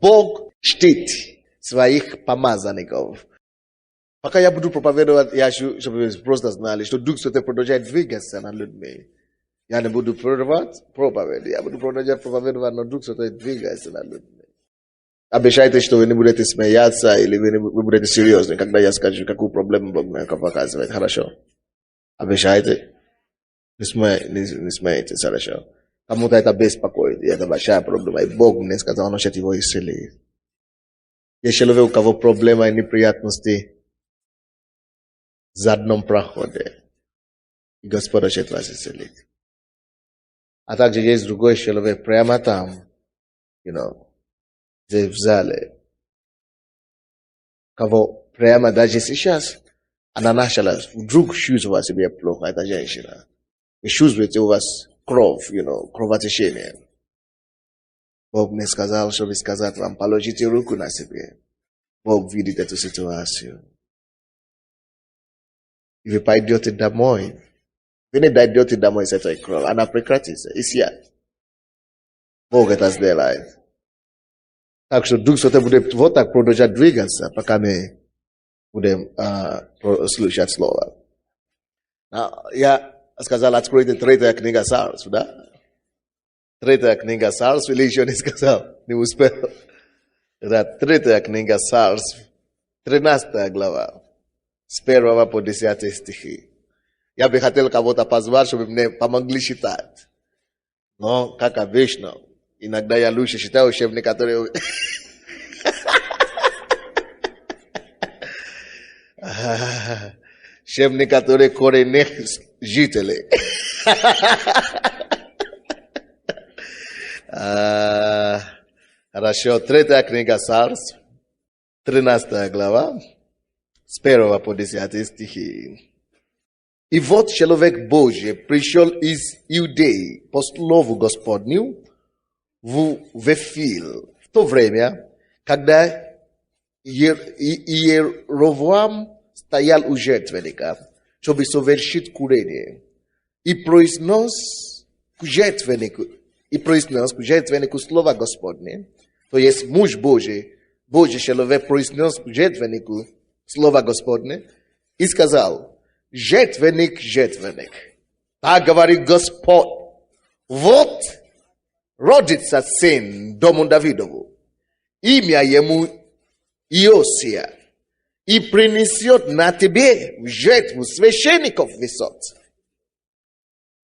Бог чтит своих помазанников. Пока я буду проповедовать, я чтобы вы просто знали, что Дух Святой продолжает двигаться над людьми. Я не буду проповедовать, я буду продолжать проповедовать, но Дух Святой двигается над людьми. Обещайте, что вы не будете смеяться, или вы будете серьезны, когда я скажу, какую проблему Бог мне показывает. Хорошо? Обещайте? Не смейтесь, хорошо? Кому-то это беспокоит, и это большая проблема. И Бог мне сказал, он хочет его исцелить. Есть человек, у кого проблема и неприятности в заднем проходе. И Господь хочет вас исцелить. А также есть другой человек прямо там, здесь в зале, кого прямо даже сейчас она начала вдруг чувствовать себя плохо, эта женщина. Вы чувствуете у вас кровь, кровотечение. Бог мне сказал, чтобы сказать вам, положите руку на себе. Бог видит эту ситуацию. И вы пойдете домой. Вы не дойдете домой с этой кровью. Она прекратится. И сядет. Бог это сделает. Так что Дух Святой будет вот так продолжать двигаться, пока мы будем слушать Слово. Я сказал, откройте 3 книга Царств, да? 3 книга Царств, или еще не сказал, не успел. Это 3 книга Царств, 13 глава, с 1 по 10 стихи. Я бы хотел кого-то позвать, чтобы мне помогли читать. Но, как обычно, иногда я лучше читаю, чем некоторые... чем некоторые коренных жителей. Хорошо, 3 книга Царств, 13 глава, с 1 по 10 стихи. И вот человек Божий пришел из Иудеи по слову Господню в Вифиль в то время, когда Иеровоам стоял у жертвенника, чтобы совершить курение, и произнес к жертвеннику слово Господне, то есть муж Божий человек произнес к жертвеннику слово Господне и сказал: жертвенник, так говорит Господь, вот родится сын дому Давидову, имя ему Иосия, и принесет на тебе в жертву священников высот,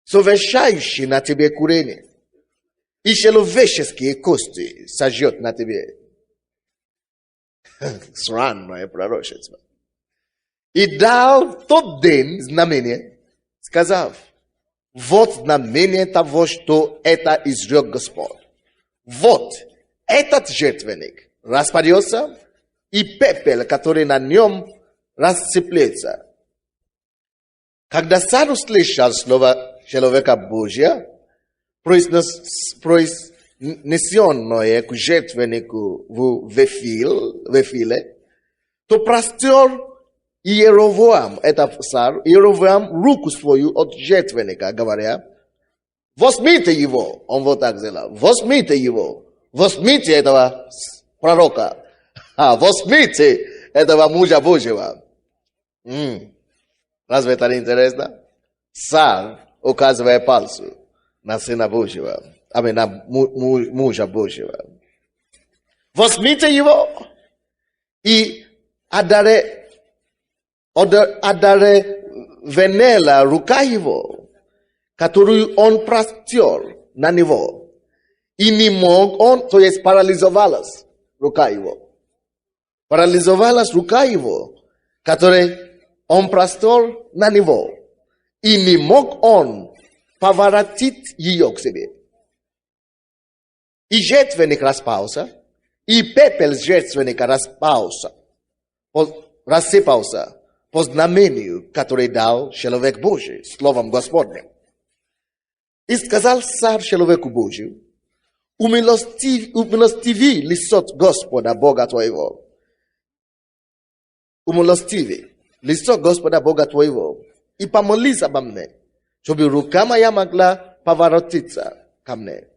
совершающий на тебе курение, и человеческие кости сожжет на тебе. Странное пророчество. И дал тот день знамение, сказав: вот знамение того, что это изрек Господь. Вот этот жертвенник распадется, и пепел, который на нем, рассыплется. Когда царь услышал слово человека Божия, произнесенное к жертвеннику в Вифиле, то простер Иеровоам, это царь, Иеровоам руку свою от жертвенника, говоря: возьмите его. Он вот так сделал: возьмите его, возьмите этого пророка, возьмите этого мужа Божьего. Разве это не интересно? Царь указывая пальцем на Сына Божьего, на мужа Божьего. Возьмите его и одаренела рука его, которую он простер на него. И не мог он, то есть парализовалась рука его. Парализовалась рука его, которую он простер на него. И не мог он поворотить ее к себе. И жертвенник распался, и пепел жертвенника рассыпался по знамению, который дал человек Божий, словом Господним. И сказал царь человеку Божию: умилостиви лицо Господа Бога твоего. Умилостиви лицо Господа Бога твоего, и помолись обо мне, чтобы рука моя могла поворотиться ко мне.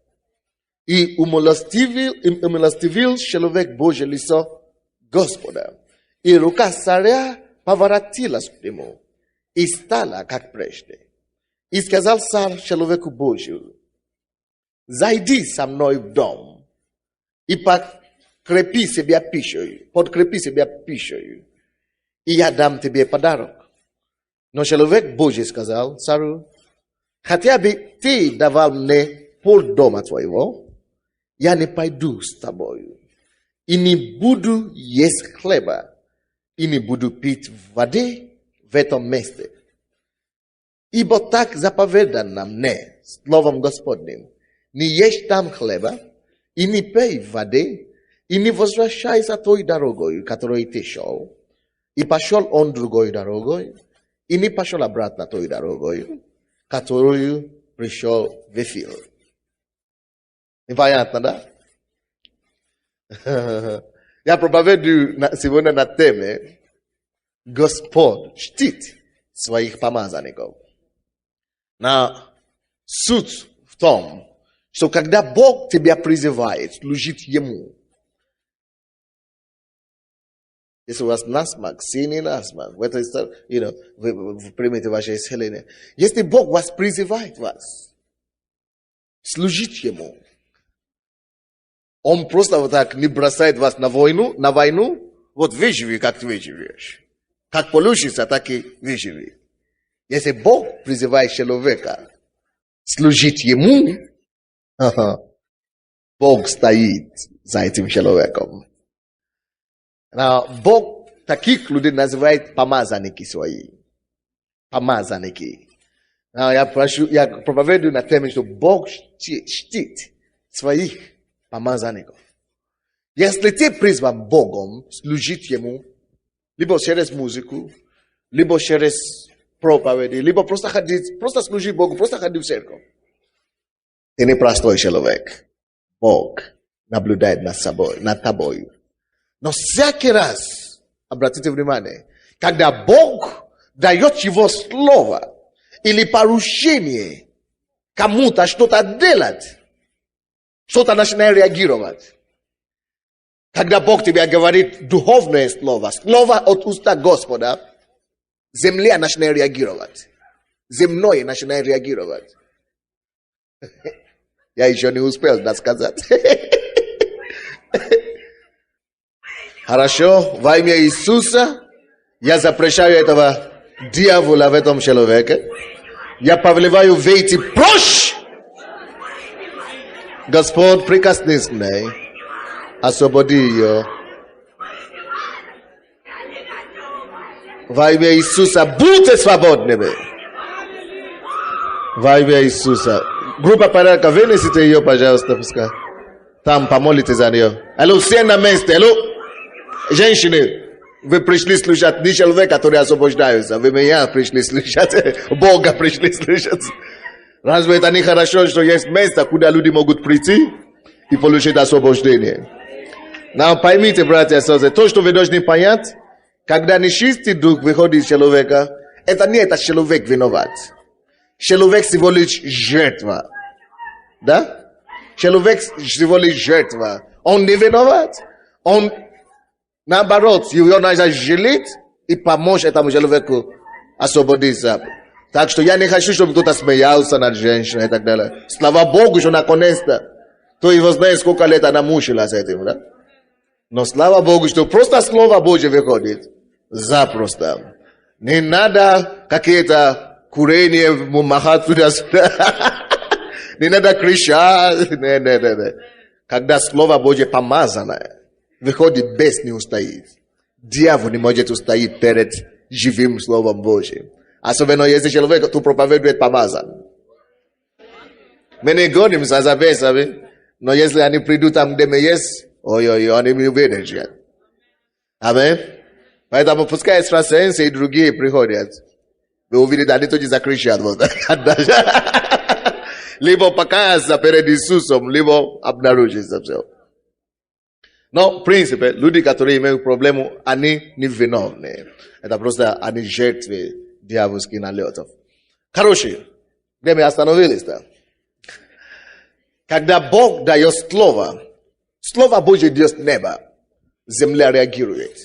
І умилостивил человек Божий лицо Господа. И рука царя поворотилась к нему и стала, как прежде. И сказал царь человеку Божию: зайди со мной в дом и подкрепи себя пищей, и я дам тебе подарок. Но человек Божий сказал царю: хотя бы ты давал мне полдома твоего, я не пойду с тобою, и не буду есть хлеба, и не буду пить воды в этом месте. Ибо так заповедано мне словом Господним: не ешь там хлеба, и не пей воды, и не возвращайся той дорогой, которой ты шел. И пошел он другой дорогой, и не пошел обратно той дорогой, которую пришел в эфир. Непонятно, да? Я проповедую сегодня на теме: Господь чтит своих помазанников. Но суть в том, что когда Бог тебя призывает служить Ему, если у вас насморк, сильный насморк, вы примете ваше исцеление. Если Бог вас призывает служить Ему, Он просто вот так не бросает вас на войну, вот выживи, как ты выживешь. Как получится, так и выживи. Если Бог призывает человека служить Ему, Бог стоит за этим человеком. Но Бог таких людей называет помазанники свои. Помазанники. Я проповедую на теме, что Бог чтит своих помазанников. Если ты призван Богом служить Ему, либо через музыку, либо через проповеди, либо просто служить Богу, просто ходить в церковь, ты не простой человек. Бог наблюдает над тобой. Но всякий раз, обратите внимание, когда Бог дает Его слово или поручение кому-то что-то делать, что-то начинает реагировать. Когда Бог тебе говорит духовное слово от уста Господа, земля начинает реагировать. Земное начинает реагировать. Я еще не успел сказать. Хорошо, во имя Иисуса я запрещаю этого дьявола в этом человеке. Я повелеваю выйти прочь. Господь, прикоснись к ней. Освободи ее. Во имя Иисуса будьте свободными. Во имя Иисуса. Группа порядка, вынесите ее, пожалуйста, пускай. Там помолитесь за нее. Алло, все на месте, алло. Женщины, вы пришли слушать не человека, который освобождается. Вы меня пришли слушать. Бога пришли слушать. Разве это не хорошо, что есть место, куда люди могут прийти и получить освобождение? Но поймите, братья и сестры, то, что вы должны понять, когда нечистый дух выходит из человека, это не этот человек виноват. Человек всего лишь жертва. Да? Человек всего лишь жертва. Он не виноват. Он, наоборот, его надо жалеть и помочь этому человеку освободиться. Так что я не хочу, чтобы кто-то смеялся над женщиной и так далее. Слава Богу, что наконец-то. Кто его знает, сколько лет она мучилась этим, да? Но слава Богу, что просто Слово Божье выходит. Запросто. Не надо какие-то курения махать туда-сюда. Не надо кричать. Не. Когда Слово Божье помазанное, выходит, без не устоит. Дьявол не может устоять перед живым Словом Божьим. Особенно если человек, кто проповедует, помазан. Мы не гонимся за весами, но если они придут там, где мы есть, ой-ой-ой, они не выдержат. Амин. Поэтому пускай экстрасенсы и другие приходят. Вы увидите, они тоже закричат. Вот. Либо покаяться перед Иисусом, либо обнаружится все. Но, в принципе, люди, которые имеют проблему, они не виновны. Это просто они жертвы дьявольских налетов. Короче, где мы остановились-то? Когда Бог дает Слово Божье идет с неба, земля реагирует.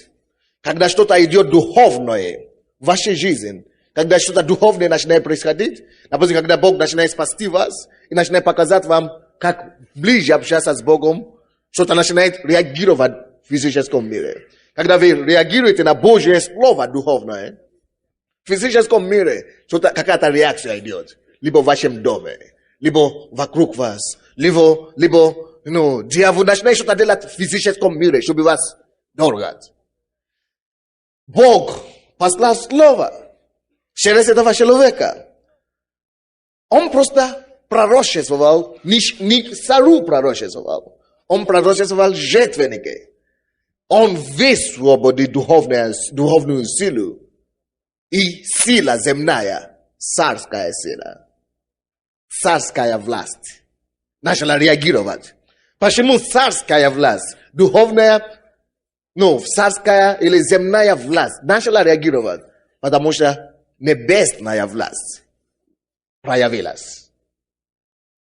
Когда что-то идет духовное в вашей жизни, когда что-то духовное начинает происходить, допустим, когда Бог начинает спасти вас и начинает показать вам, как ближе общаться с Богом, что-то начинает реагировать в физическом мире. Когда вы реагируете на Божье Слово духовное, в физическом мире что-то, какая-то реакция идет. Либо в вашем доме, либо вокруг вас, либо дьявол начинает что-то делать в физическом мире, чтобы вас дергать. Бог послал Слово через этого человека. Он просто пророчествовал, не царю пророчествовал. Он пророчествовал жертвенники. Он высвободил духовную силу. И сила земная, царская сила, царская власть начала реагировать. Почему царская власть, духовная, царская или земная власть начала реагировать? Потому что небесная власть проявилась.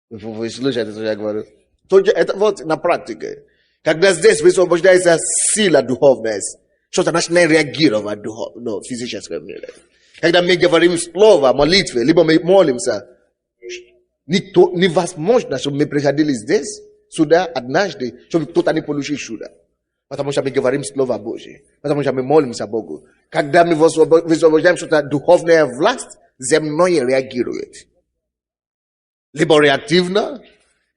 Вы слышите, что я говорю? Это вот на практике. Когда здесь высвобождается сила духовная, что-то начинает реагировать в физическом мире. Когда мы говорим слово, молитвы, либо мы молимся, невозможно, чтобы мы приходили здесь, сюда, однажды, чтобы кто-то не получил чудо. Потому что мы говорим Слово Божье. Потому что мы молимся Богу. Когда мы высвобождаем что-то духовная власть, земное реагирует. Либо реактивно,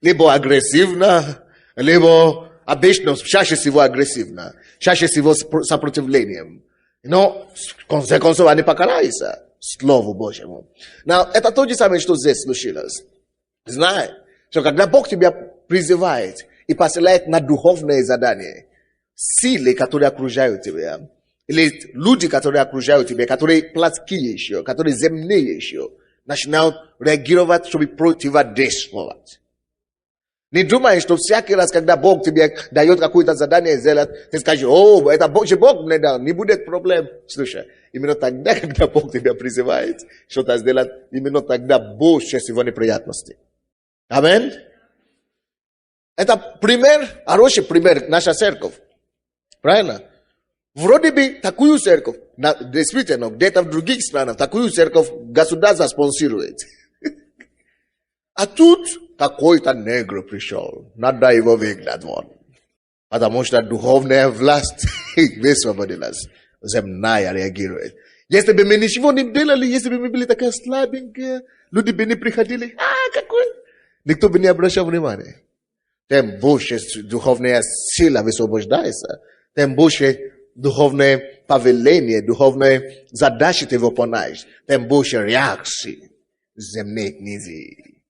либо агрессивно, либо обычно, чаще всего агрессивно, чаще всего с сопротивлением. Но, в конце концов, они покараются Слову Божьему. Но это то же самое, что здесь случилось. Знай, что когда Бог тебя призывает и посылает на духовное задание, силы, которые окружают тебя, или люди, которые окружают тебя, которые плотские еще, которые земные еще, начинают реагировать, чтобы противодействовать. Не думай, что всякий раз, когда Бог тебе дает какое-то задание сделать, ты скажешь: это Бог мне дал, не будет проблем. Слушай, именно тогда, когда Бог тебя призывает что-то сделать, именно тогда больше всего неприятностей. Аминь. Это хороший пример, наша церковь. Правильно? Вроде бы такую церковь, действительно, где-то в других странах, такую церковь государство спонсирует. А тут какой-то негр пришел, надо его выгнать вон. Потому что духовная власть высвободилась, земная реагирует. Если бы мы ничего не делали, если бы мы были такие слабенькие, люди бы не приходили, какой? Никто бы не обращал внимания. Тем больше духовная сила высвобождается, тем больше духовное повеление, духовные задачи ты выполняешь, тем больше реакций земных низей.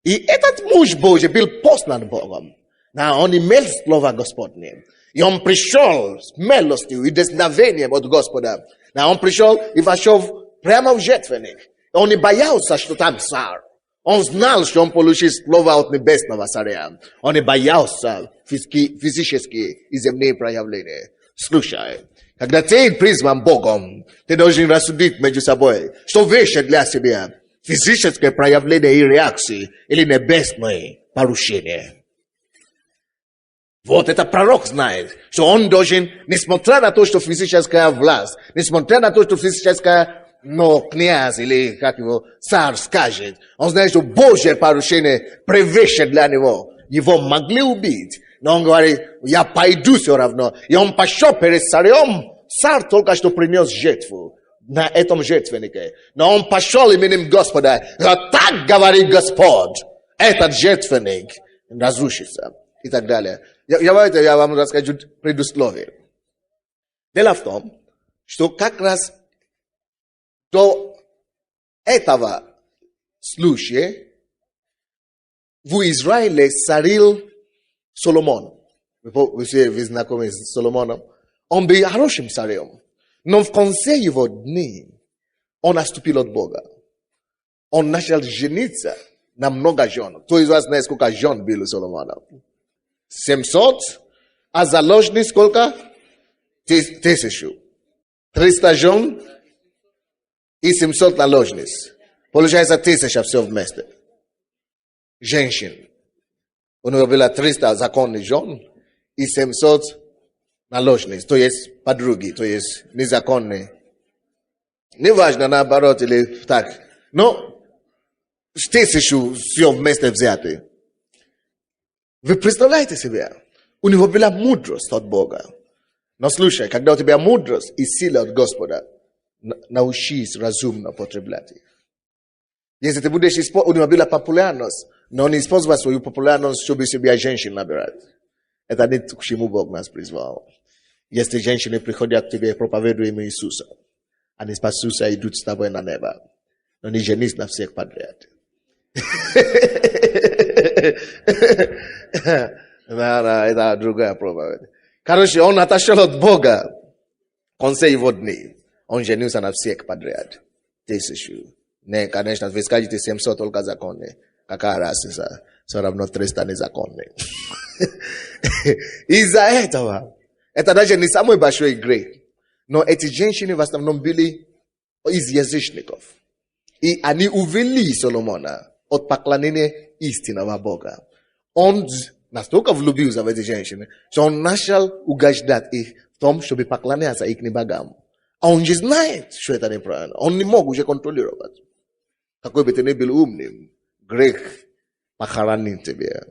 И этот муж Божий был послан Богом. Он имел слово Господне. И он пришел с милостью и дерзновением от Господа. Он пришел и вошел прямо в жертвенник. Он не боялся, что там царь. Он знал, что он получит слово от небесного царя. Он не боялся физические и земные проявления. Слушай, когда ты призван Богом, ты должен рассудить между собой, что выше для себя физическое проявление и реакции или небесное порушение. Вот это пророк знает, что он должен, несмотря на то, что физическая власть, несмотря на то, что физическая, князь или царь скажет, он знает, что Божье порушение превыше для него. Его могли убить, но он говорит: я пойду все равно. И он пошел перед царем. Царь только что принес жертву на этом жертвеннике. Но он пошел именем Господа. Так говорит Господь: этот жертвенник разрушится. И так далее. Я вам расскажу предусловие. Дело в том, что как раз до этого случая в Израиле царил Соломон. Вы знакомы с Соломоном. Он был хорошим царем. Но в конце его дней он отступил от Бога. Он начал жениться на много жен. Кто из вас знает, сколько жен было у Соломона? 700. А заложниц сколько? 1000. 300 жен и 700 наложниц. Получается 1000 все вместе. Женщин. Unawabila 300 zakoni John, i 700 nalożny, to jest padrugi, to jest niezakonni. Nieważne, naоборот, или так. Но, тысячу все вместе взяты. Вы представляете себе? У него была мудрость от Бога. Но слушай, когда у тебя мудрость и сила от Господа, научись разумно потреблять их. Если ты будешь использовать, у него была популярность, но он использовал свою популярность, чтобы себя женщин набирать. Это не к чему Бог нас призвал. Если женщины приходят к тебе и проповедуют имя Иисуса, они спасутся и идут с тобой на небо. Но не женись на всех подряд. Да, это другая проповедь. Короче, он отошел от Бога в конце его дней. Он женился на всех подряд. 1000. Не, конечно, вы скажете 700 только законы. Какая разница? Все равно 300 незаконные. Из-за этого, это даже не самый большой грех. Но эти женщины в основном были из язычников. И они увели Соломона от поклонения истинного Бога. Он настолько влюбился в эти женщины, что он начал угождать их в том, чтобы поклоняться их богам. А он же знает, что это неправильно. Он не мог уже контролировать. Какой бы ты ни был умным, грех похоронит тебя.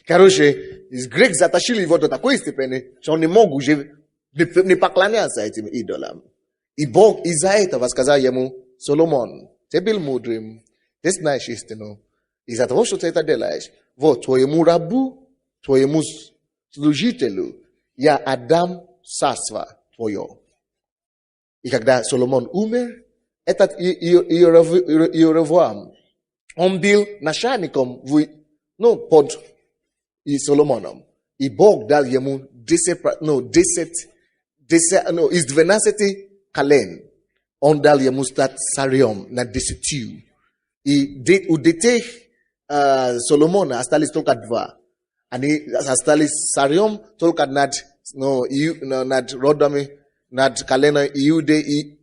Короче, грех затащил его до такой степени, что он не мог уже не поклоняться этим идолам. И Бог из-за этого сказал ему: Соломон, ты был мудрым, ты знаешь истину. Из-за того, что ты это делаешь, вот твоему рабу, твоему служителю, я отдам царство твое. И когда Соломон умер, этот Иеровоам, он был начальником под Соломоном. И Бог дал ему из 12 колен. Он дал ему стать царем над 10. И у детей Соломона остались только 2. Они остались царем только над родами, над коленом Иуды и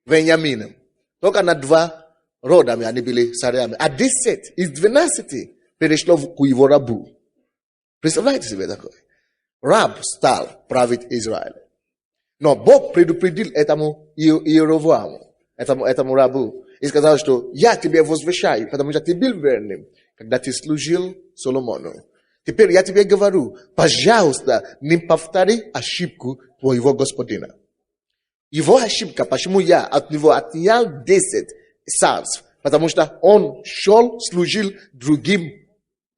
Вениамином. Только над 2 родами они были царями. А 10 из 12 перешло к его рабу. Представляете себе такое? Раб стал править Израилем. Но Бог предупредил этому Иеровоаму, этому рабу, и сказал, что я тебе возвещаю, потому что ты был верным, когда ты служил Соломону. Теперь я тебе говорю, пожалуйста, не повтори ошибку твоего господина. Его ошибка, почему я от него отнял 10 царств, потому что он служил другим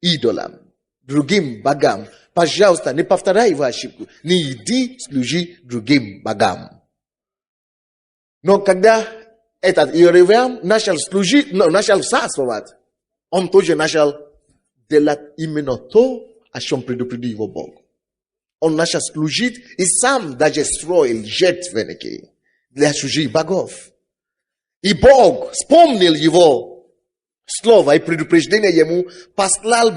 идолам, другим богам. Пожалуйста, не повторяй его ошибку. Не иди служи другим богам. Но когда этот Иеровоам начал служить, начал царствовать, он тоже начал делать именно то, о чем предупредил его Бог. Он начал служить и сам даже строил жертвенники для чужих богов. И Бог вспомнил его слово и предупреждение ему, послал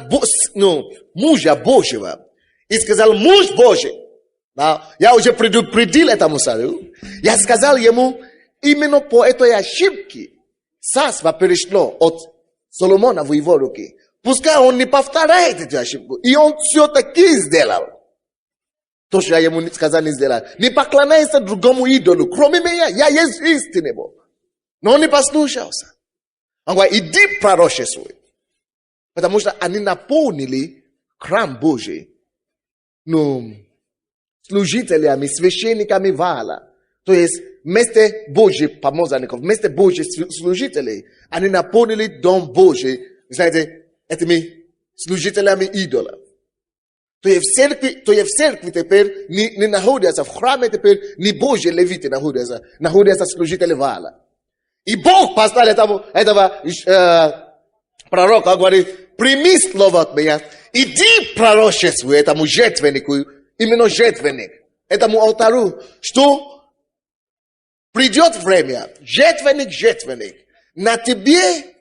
мужа Божьего. И сказал: муж Божий, я уже предупредил этому царю, я сказал ему, именно по этой ошибке царство перешло от Соломона в его руки. Пускай он не повторяет эту ошибку. И он все-таки сделал то, что я ему сказал не сделать. Не поклоняйся другому идолу, кроме меня, я есть истинный Бог. Но он не послушался. Он говорит: иди пророчествуй. Потому что они наполнили храм Божий служителями, священниками Ваала. То есть вместо Божьих помазанников, вместо Божьих служителей, они наполнили дом Божий, знаете, этими служителями идолов. То есть в церкви теперь не находятся, в храме теперь не Божьи левиты находятся служители Ваала. И Бог поставил этого пророка, говорит: прими слово от меня, иди пророчествуй этому жертвеннику, именно жертвенник, этому алтарю, что придет время, жертвенник, на тебе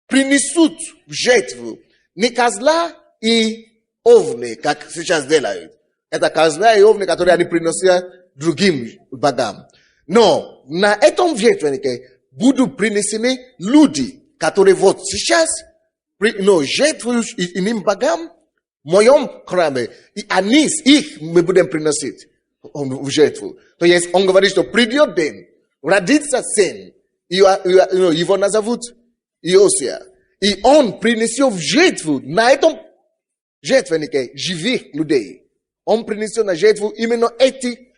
принесут в жертву не козла и овны, как сейчас делают. Это козла и овны, которые они приносят другим богам. Но на этом жертвеннике буду принесены люди, которые вот сейчас, жертву иным богам, в моем храме, и они, их мы будем приносить в жертву. То есть он говорит, что придет день, родится сын, его назовут Иосия, и он принесет в жертву на этом жертвеннике живых людей. Он принесет на жертву именно эти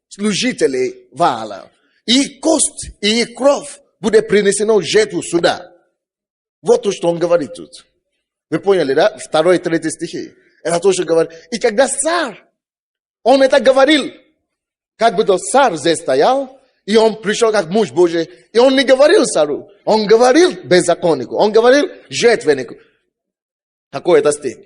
служители Ваала. И кость, и кровь будет принесено в жертву сюда. Вот то, что он говорит тут. Вы поняли, да? 2 и 3 стихи. Это то, что говорит. И когда царь, он это говорил, как бы царь здесь стоял, и он пришел как муж Божий, и он не говорил царю, он говорил беззаконнику, он говорил жертвеннику. Какой это стих?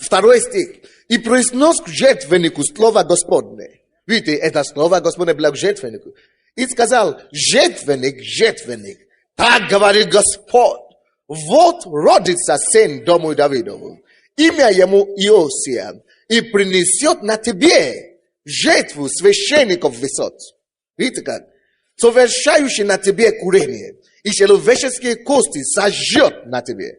2 стих. И произнес к жертвеннику слово Господне. Видите, это слово Господне было к жертвеннику. И сказал, жертвенник, так говорит Господь. Вот родится сын дому Давидову, имя ему Иосия, и принесет на тебе жертву священников высот. Видите как? Совершающий на тебе курение, и человеческие кости сожжет на тебе.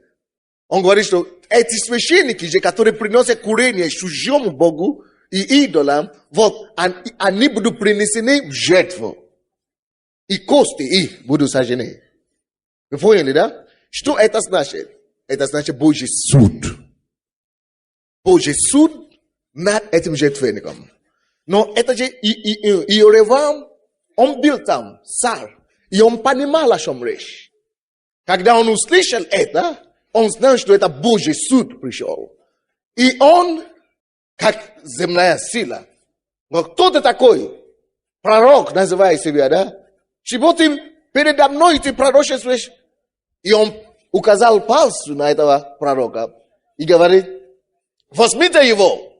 Он говорит, что эти священники, которые приносят курение чужому Богу и идолам, вот, они будут принесены в жертву. И кости их будут сожжены. Вы поняли, да? Что это значит? Это значит Божий суд. Божий суд над этим жертвенником. Но это же Иеровоам, он был там, царь, и он понимал, о чем речь. Когда он услышал это, он знал, что это Божий суд пришел. И он, как земная сила, но кто ты такой? Пророк называет себя, да? Чего ты передо мной ты пророчествуешь? И он указал пальцем на этого пророка и говорит, возьмите его,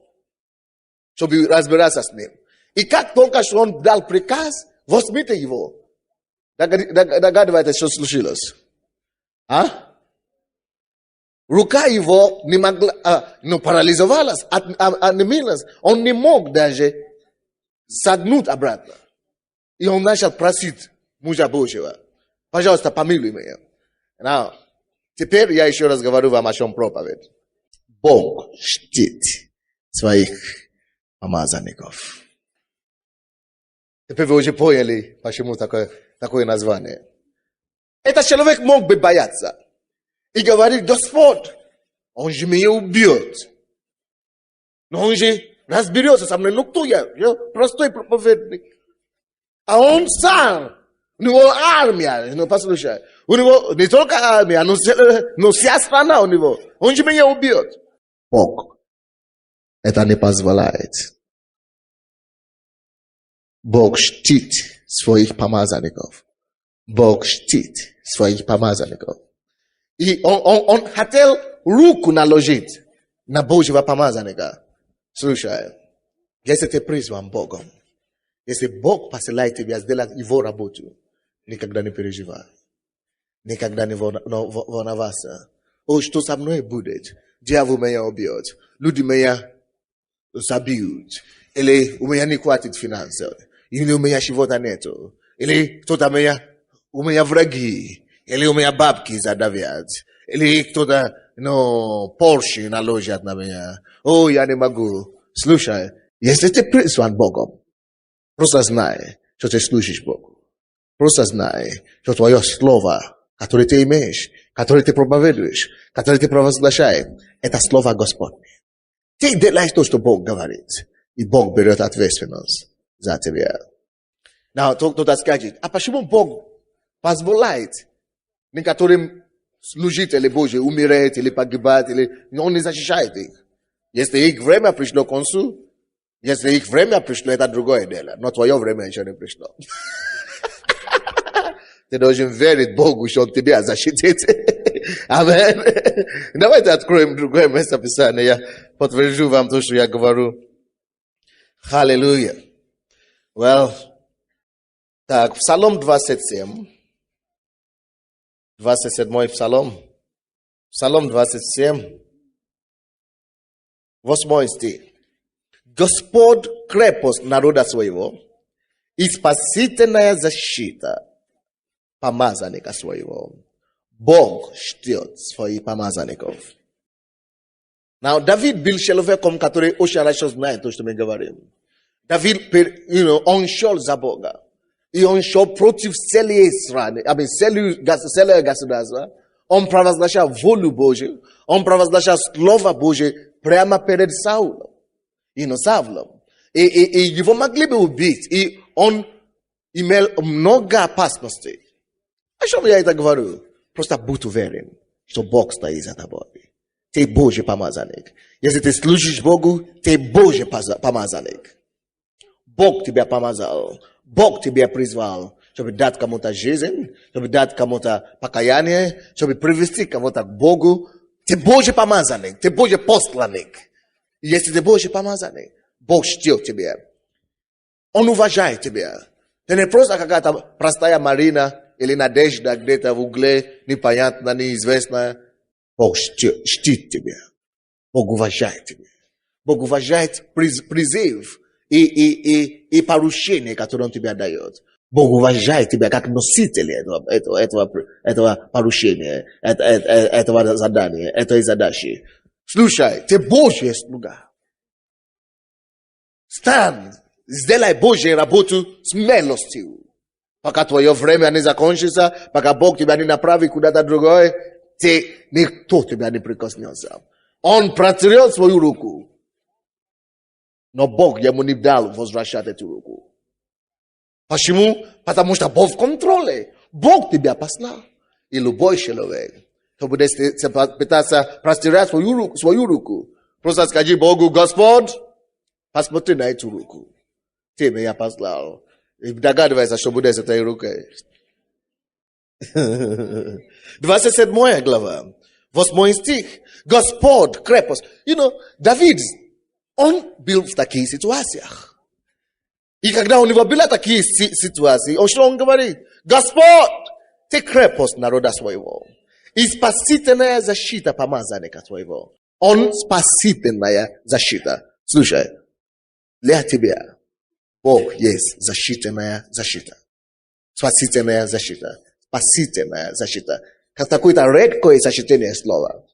чтобы разбираться с ним. И как только что он дал приказ, возьмите его. Догадываетесь, что случилось? А? Рука его не могла, парализовалась, онемелась. Он не мог даже согнуть обратно. И он начал просить мужа Божьего, пожалуйста, помилуй меня. Now, теперь я еще раз говорю вам, о чем проповедь. Бог чтит своих помазанников. Теперь вы уже поняли, почему такое название. Этот человек мог бы бояться и говорить, Господь, он же меня убьет. Но он же разберется со мной. Ну кто я? Я простой проповедник. А он сам. У него армия, послушай. У него не только армия, но вся страна у него. Он же меня убьет. Бог это не позволяет. Бог чтит своих помазанников. Бог чтит своих помазанников. И он хотел руку наложить на Божьего помазанника. Слушай, если ты призван Богом, если Бог посылает тебя сделать его работу, никогда не переживай. Никогда не волноваться. О, что со мной будет? Дьявол меня убьет. Люди меня забьют. Или у меня не хватит финансов. Или у меня чего-то нету. Или кто-то у меня враги. Или у меня бабки задавят. Или кто-то, Порше наложат на меня. О, я не могу. Слушай, если ты призван Богом, просто знай, что ты служишь Богу. Просто знай, что твое слово, которое ты имеешь, которое ты проповедуешь, которое ты провозглашаешь, это слово Господне. Ты делаешь то, что Бог говорит. И Бог берет ответственность за тебя. Кто-то скажет, а почему Бог позволяет некоторым служителям Божьим умереть или погибать, или Он не защищает их? Если их время пришло к концу, если их время пришло, это другое дело. Но твое время еще не пришло. Ты должен верить Богу, что Он тебя защитит. Амин. Давайте откроем другое место Писания. Я подтвержу вам то, что я говорю. Аллилуйя. Так, Псалом 27. 27 Псалом. Псалом 27. 8 стих. Господь крепость народа своего и спасительная защита помазанника своего. Бог ждет своих помазанников. Now, Давид был человеком, который очень хорошо знает то, что мы говорим. Давид, он шел за Бога. И он шел против целой страны, целое государство. Он провозглашал волю Божию. Он провозглашал Слово Божие прямо перед Саулом. Савлом. И его могли бы убить. И он имел много опасностей. А что я это говорю? Просто будь уверен, что Бог стоит за тобой. Ты Божий помазанник. Если ты служишь Богу, ты Божий помазанник. Бог тебя помазал. Бог тебя призвал, чтобы дать кому-то жизнь, чтобы дать кому-то покаяние, чтобы привести кого-то к Богу. Ты Божий помазанник, ты Божий посланник. И если ты Божий помазанник, Бог ждет тебя. Он уважает тебя. Ты не просто какая-то простая Марина или Надежда где-то в угле, непонятно, неизвестная. Бог чтит тебя. Бог уважает тебя. Бог уважает призыв и поручение, которое Он тебе дает. Бог уважает тебя как носителя этого поручения, этого задания, этой задачи. Слушай, ты Божья слуга. Стань, сделай Божью работу смелостью. Пока твое время не закончится, пока Бог тебя не направит куда-то другое, никто тебя не прикоснется. Он протрет свою руку. Но Бог ему не дал возвращать эту руку. Почему? Потому что Бог в контроле. Бог тебя послал. И любой человек, кто будет пытаться простирать свою руку, просто скажи Богу: Господь, посмотри на эту руку. Ты меня послал. И догадывайся, что будет с этой рукой. 27 глава, 8 стих. Господь крепость. Давид, он был в таких ситуациях. И когда у него были такие ситуации, он говорит: Господь, ты крепость народа своего. И спасительная защита помазанника твоего. Он спасительная защита. Слушай, для тебя Бог есть защитная защита. Спасительная защита. Спасительная защита. Как такое-то редкое сочетание слова.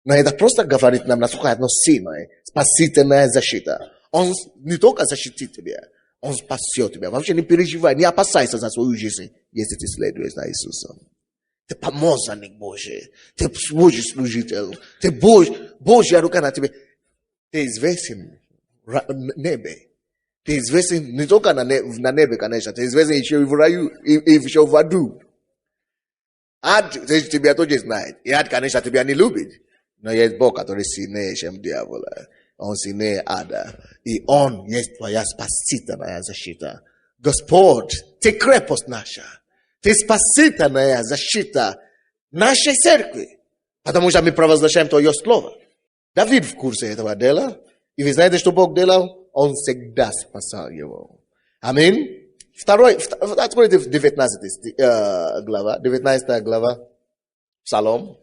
Но это просто говорит нам, насколько одно сильное. Спасительная защита. Он не только защитит тебя, Он спасет тебя. Вообще не переживай, не опасайся за свою жизнь, если ты следуешь за Иисусом. Ты помазанник Божий. Ты Божий служитель. Ты Божья рука на тебе. Ты известен в небе. Ты известен не только на небе, конечно. Ты известен еще и в раю, и еще в аду. Ад тебя тоже знает. И ад, конечно, тебя не любит. Но есть Бог, который сильнее, чем дьявола. Он сильнее ада. И Он есть твоя спасительная защита. Господь, ты крепость наша. Ты спасительная защита нашей церкви. Потому что мы провозглашаем Твое Слово. Давид в курсе этого дела. И вы знаете, что Бог делал? Он всегда спасал его. Аминь. Откройте 19 глава. 19 глава. Псалом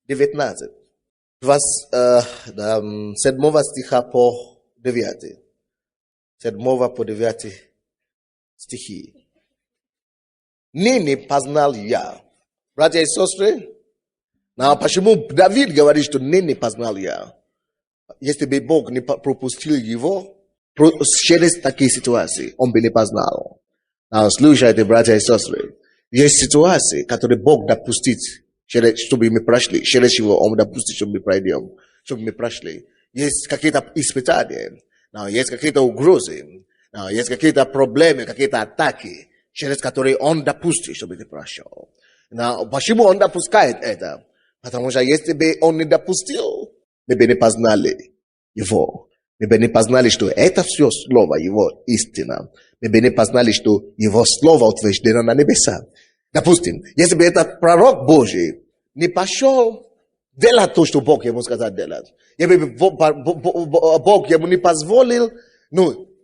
19. 7 стиха по 9. 7 по 9 стихи. Ныне познал я. Братья и сестры, почему Давид говорит, что ныне познал я? Если бы Бог не пропустил его через такие ситуации, он бы не познал. Слушайте, братья и сестры, есть ситуации, которые Бог допустит, чтобы мы прошли. Через чего Он допустит, чтобы мы пройдем, чтобы мы прошли. Есть какие-то испытания, есть какие-то угрозы, есть какие-то проблемы, какие-то атаки, через которые Он допустит, чтобы ты прошел. Почему Он допускает это? Потому что если бы Он не допустил, мы бы не познали Его. Мы бы не познали, что это все Слово, Его истина. Мы бы не познали, что Его Слово утверждено на небесах. Допустим, если бы этот пророк Божий не пошел делать то, что Бог ему сказал делать, если бы Бог ему не позволил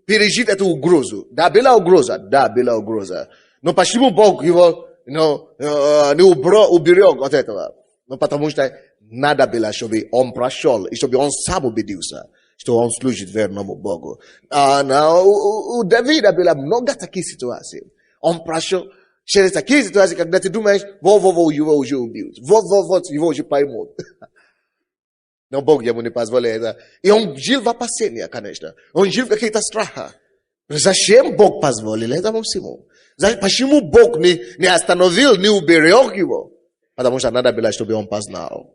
пережить эту угрозу. Да, была угроза. Но почему Бог его не уберег от этого? Потому что надо было, чтобы он прошел, и чтобы он сам убедился, что он служит верному Богу. У Давида было много таких ситуаций. Он прошел, Через такие ситуации, когда ты думаешь, его уже убьют. Его уже поймут. Но Бог ему не позволяет это. И он жил в опасении, конечно. Он жил в каких-то страхах. Зачем Бог позволил этому всему? Почему Бог не остановил, не уберег его? Потому что надо было, чтобы он познал.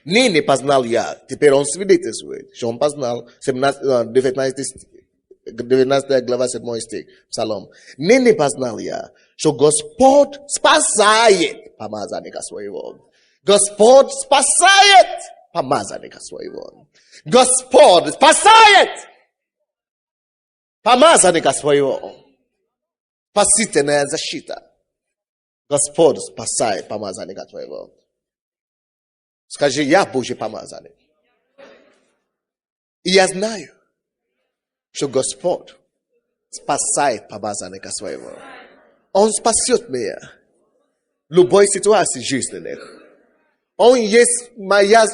Не познал я. Теперь он свидетельствует, что он познал. 19 глава 7 стих. Псалом. Не познал я, что Господь спасает помазанника своего. Господь спасает помазанника своего. Господь спасает помазанника своего. Спасительная защита. Господь спасает помазанника твоего. Скажи, я Божий помазанник. И я знаю, что Господь спасает помазанника своего. Он спасет меня в любой ситуации жизненных. Он есть моя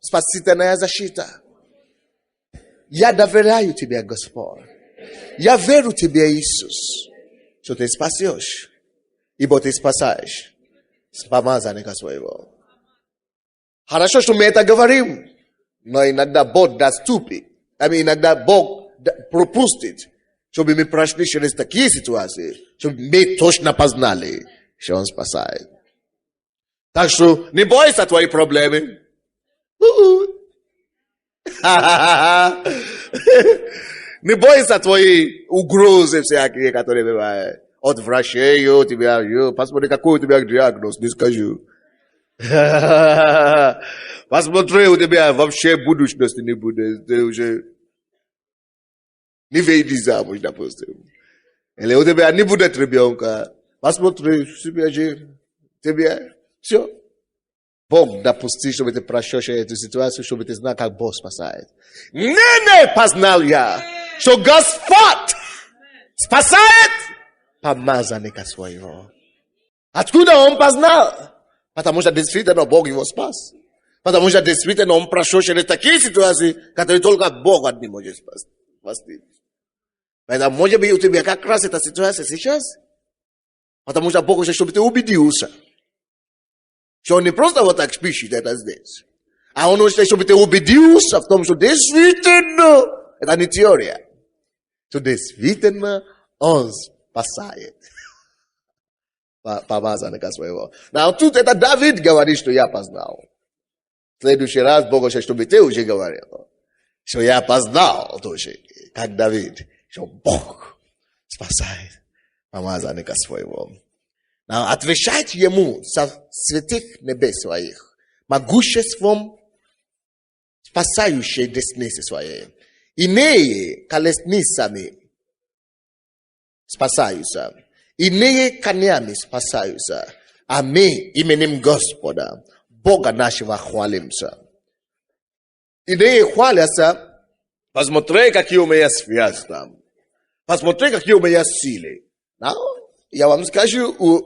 спасительная защита. Я доверяю тебе, Господь. Я верю тебе, Иисус, что ты спасешь. Ибо ты спасаешь помазанника своего. Хорошо, что мы это говорим, но иногда Бог доступит. Иногда Бог пропустит, чтобы мы прошли через такие ситуации, чтобы мы точно познали, что Он спасает. Так что не бойся твоей проблемы. Не бойся твои угрозы всякие, которые бывают. Отвращаю тебя, посмотри, какой у тебя диагноз, не скажу. Посмотри, у тебя вообще будущности не будет. Ты уже не выйди замуж, допустим. Или у тебя не будет ребенка. Посмотри, тебе все. Бог допустил, чтобы ты прошел эту ситуацию, чтобы ты знал, как Бог спасает. Не познал я, что Господь спасает помазанника своего. Откуда он познал? Потому что действительно Бог его спас. Потому что действительно он прошел через такие ситуации, которые только Бог одни может спасти. Поэтому, может быть, у тебя как раз эта ситуация сейчас. Потому что Бог хочет, чтобы ты убедился, что он не просто вот так пишет это здесь. А он хочет, чтобы ты убедился в том, что действительно, это не теория, что действительно он спасает помазанника своего. Но тут это Давид говорит, что я познал. В следующий раз Бог хочет, чтобы ты уже говорил, что я познал тоже, как Давид, что Бог спасает помазанника своего. Но отвечать ему со святых небес своих, могуществом спасающей десницы своей, иные колесницами спасаются, иные конями спасаются, а мы именем Господа, Бога нашего, хвалимся. Иные хвалятся, посмотри, какие у меня связи там, посмотри, какие у меня силы. No? Я вам скажу, у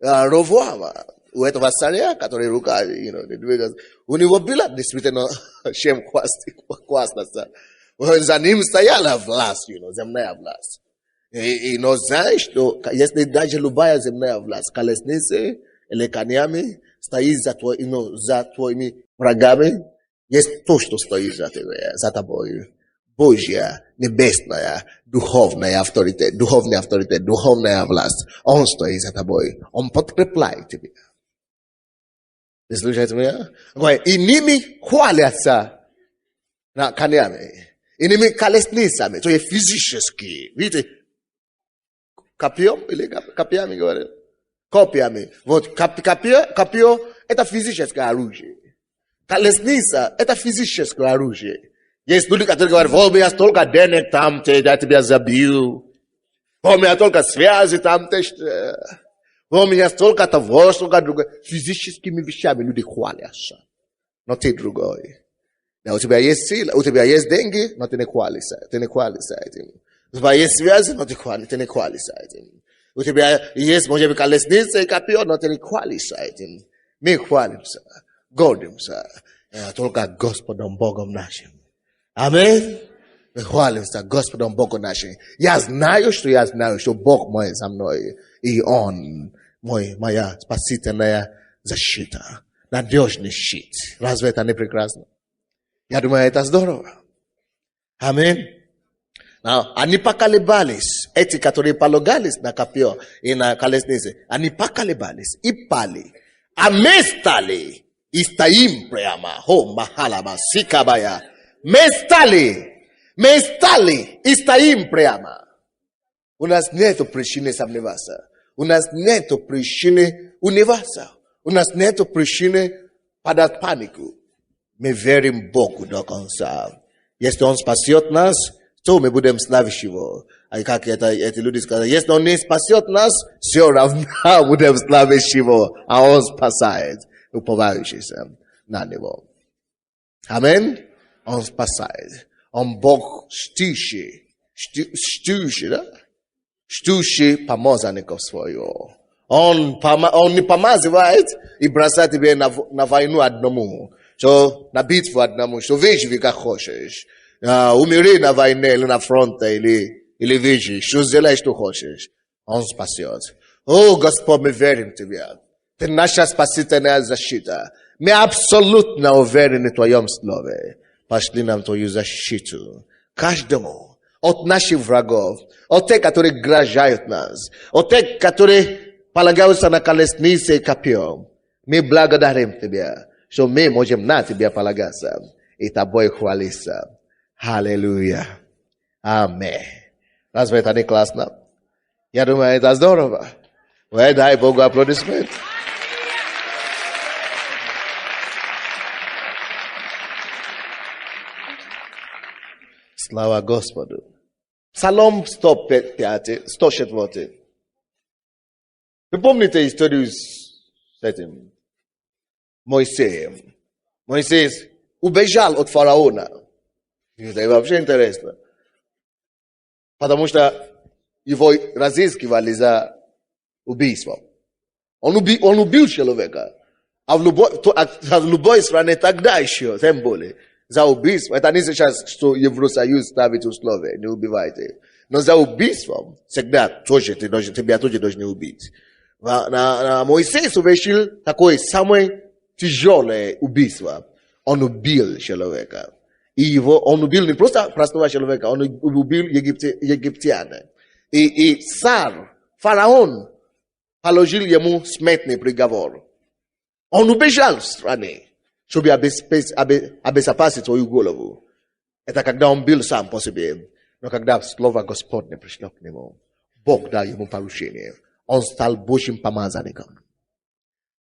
Ровоама, у этого царя, который рука, двигается, у него было действительно чем хвастаться. За ним стояла власть, земная власть. Но знаешь, что если даже любая земная власть, колесницы или конями, стоит за твоими врагами, есть то, что стоит за тобой. Божья, небесная, духовный авторитет, духовная власть. Он стоит за тобой. Он подкрепляет тебя. Вы слушаете меня? Иными хвалятся конями, иными колесницами, то есть физически. Видите, копьем или копьями говорят? Копьями. Вот копье это физическое оружие. Колесница это физическое оружие. Есть люди, которые говорят, вот у меня столько денег там, я тебя забил. Вот у меня столько связи там, вот у меня столько того, столько другого. Физическими вещами люди хвалятся. Но ты другой. У тебя есть сила, у тебя есть деньги, но ты не хвалишься этим. У тебя есть связи, но ты не хвалишься этим. У тебя есть, может быть, колесница и копье, но ты не хвалишься этим. Мы хвалимся, гордимся только Господом Богом нашим. Аминь. Мы хвалимся Господом Богом нашим. Я знаю, что Бог мой за мной. И Он моя спасительная защита. Надежный щит. Разве это не прекрасно? Я думаю, это здорово. Аминь. Они поколебались. Эти, которые полагались на копье и на колесницы, они поколебались и пали. А мы стали и стоим прямо. О, махалама, сикабая. Мы стали и стоим прямо. У нас нет причины сомневаться. У нас нет причины унываться. У нас нет причины подать панику. Мы верим Богу до конца. Если Он спасет нас, то мы будем славить Его. А как эти люди сказали, если Он не спасет нас, все равно будем славить Его. А Он спасает уповающихся на Него. Аминь. Он спасает. Он Бог штущий, да? Штущий помазанников своего. Он не помазывает и бросает тебя на войну одному. Что на битву одному, что выживи как хочешь. Умери на войне или на фронте, или выживи, что сделай, что хочешь. Он спасет. О, Господь, мы верим в Тебя. Ты наша спасительная защита. Мы абсолютно уверены в Твоем Слове. Пошли нам Твою защиту. Каждому. От наших врагов. От тех, которые грожают нас. От тех, которые полагаются на колесницы и копье. Мы благодарим Тебя, что мы можем на Тебя полагаться. И Тобой хвалиться. Аллилуйя. Аминь. Разве это не классно? Я думаю, это здорово. Дай Богу аплодисмент. Слава Господу. Псалом 105, 104. Вы помните историю с этим Моисеем? Моисей убежал от фараона. Это вообще интересно. Потому что его разыскивали за убийством. Он убил человека. А в любой стране тогда еще, тем более, за убийство. Это не сейчас, что Евросоюз ставит условия, не убивайте. Но за убийством всегда тебя тоже должны убить. Моисей совершил такое самое тяжелое убийство. Он убил человека. И он убил не просто простого человека, он убил египтяна. И царь, фараон, положил ему смертный приговор. Он убежал в стране, чтобы обезопасить свою голову. Это когда он был сам по себе. Но когда слово Господне пришло к нему, Бог дал ему поручение. Он стал Божьим помазанником.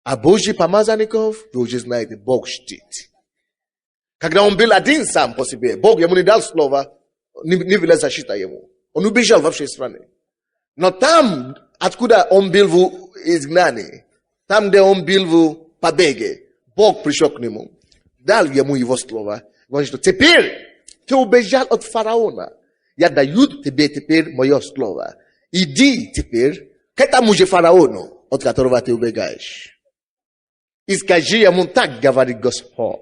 А Божий помазанников, вы уже знаете, Бог щит. Когда он был один сам по себе, Бог ему не дал слова, не велел защита ему. Он убежал вообще из страны. Но там, откуда он был в изгнании, там, где он был в побеге, Бог пришел к нему, дал ему его слово. Говорит, что теперь ты убежал от фараона. Я даю тебе теперь мое слово. Иди теперь к этому же фараону, от которого ты убегаешь. И скажи ему, так говорит Господь.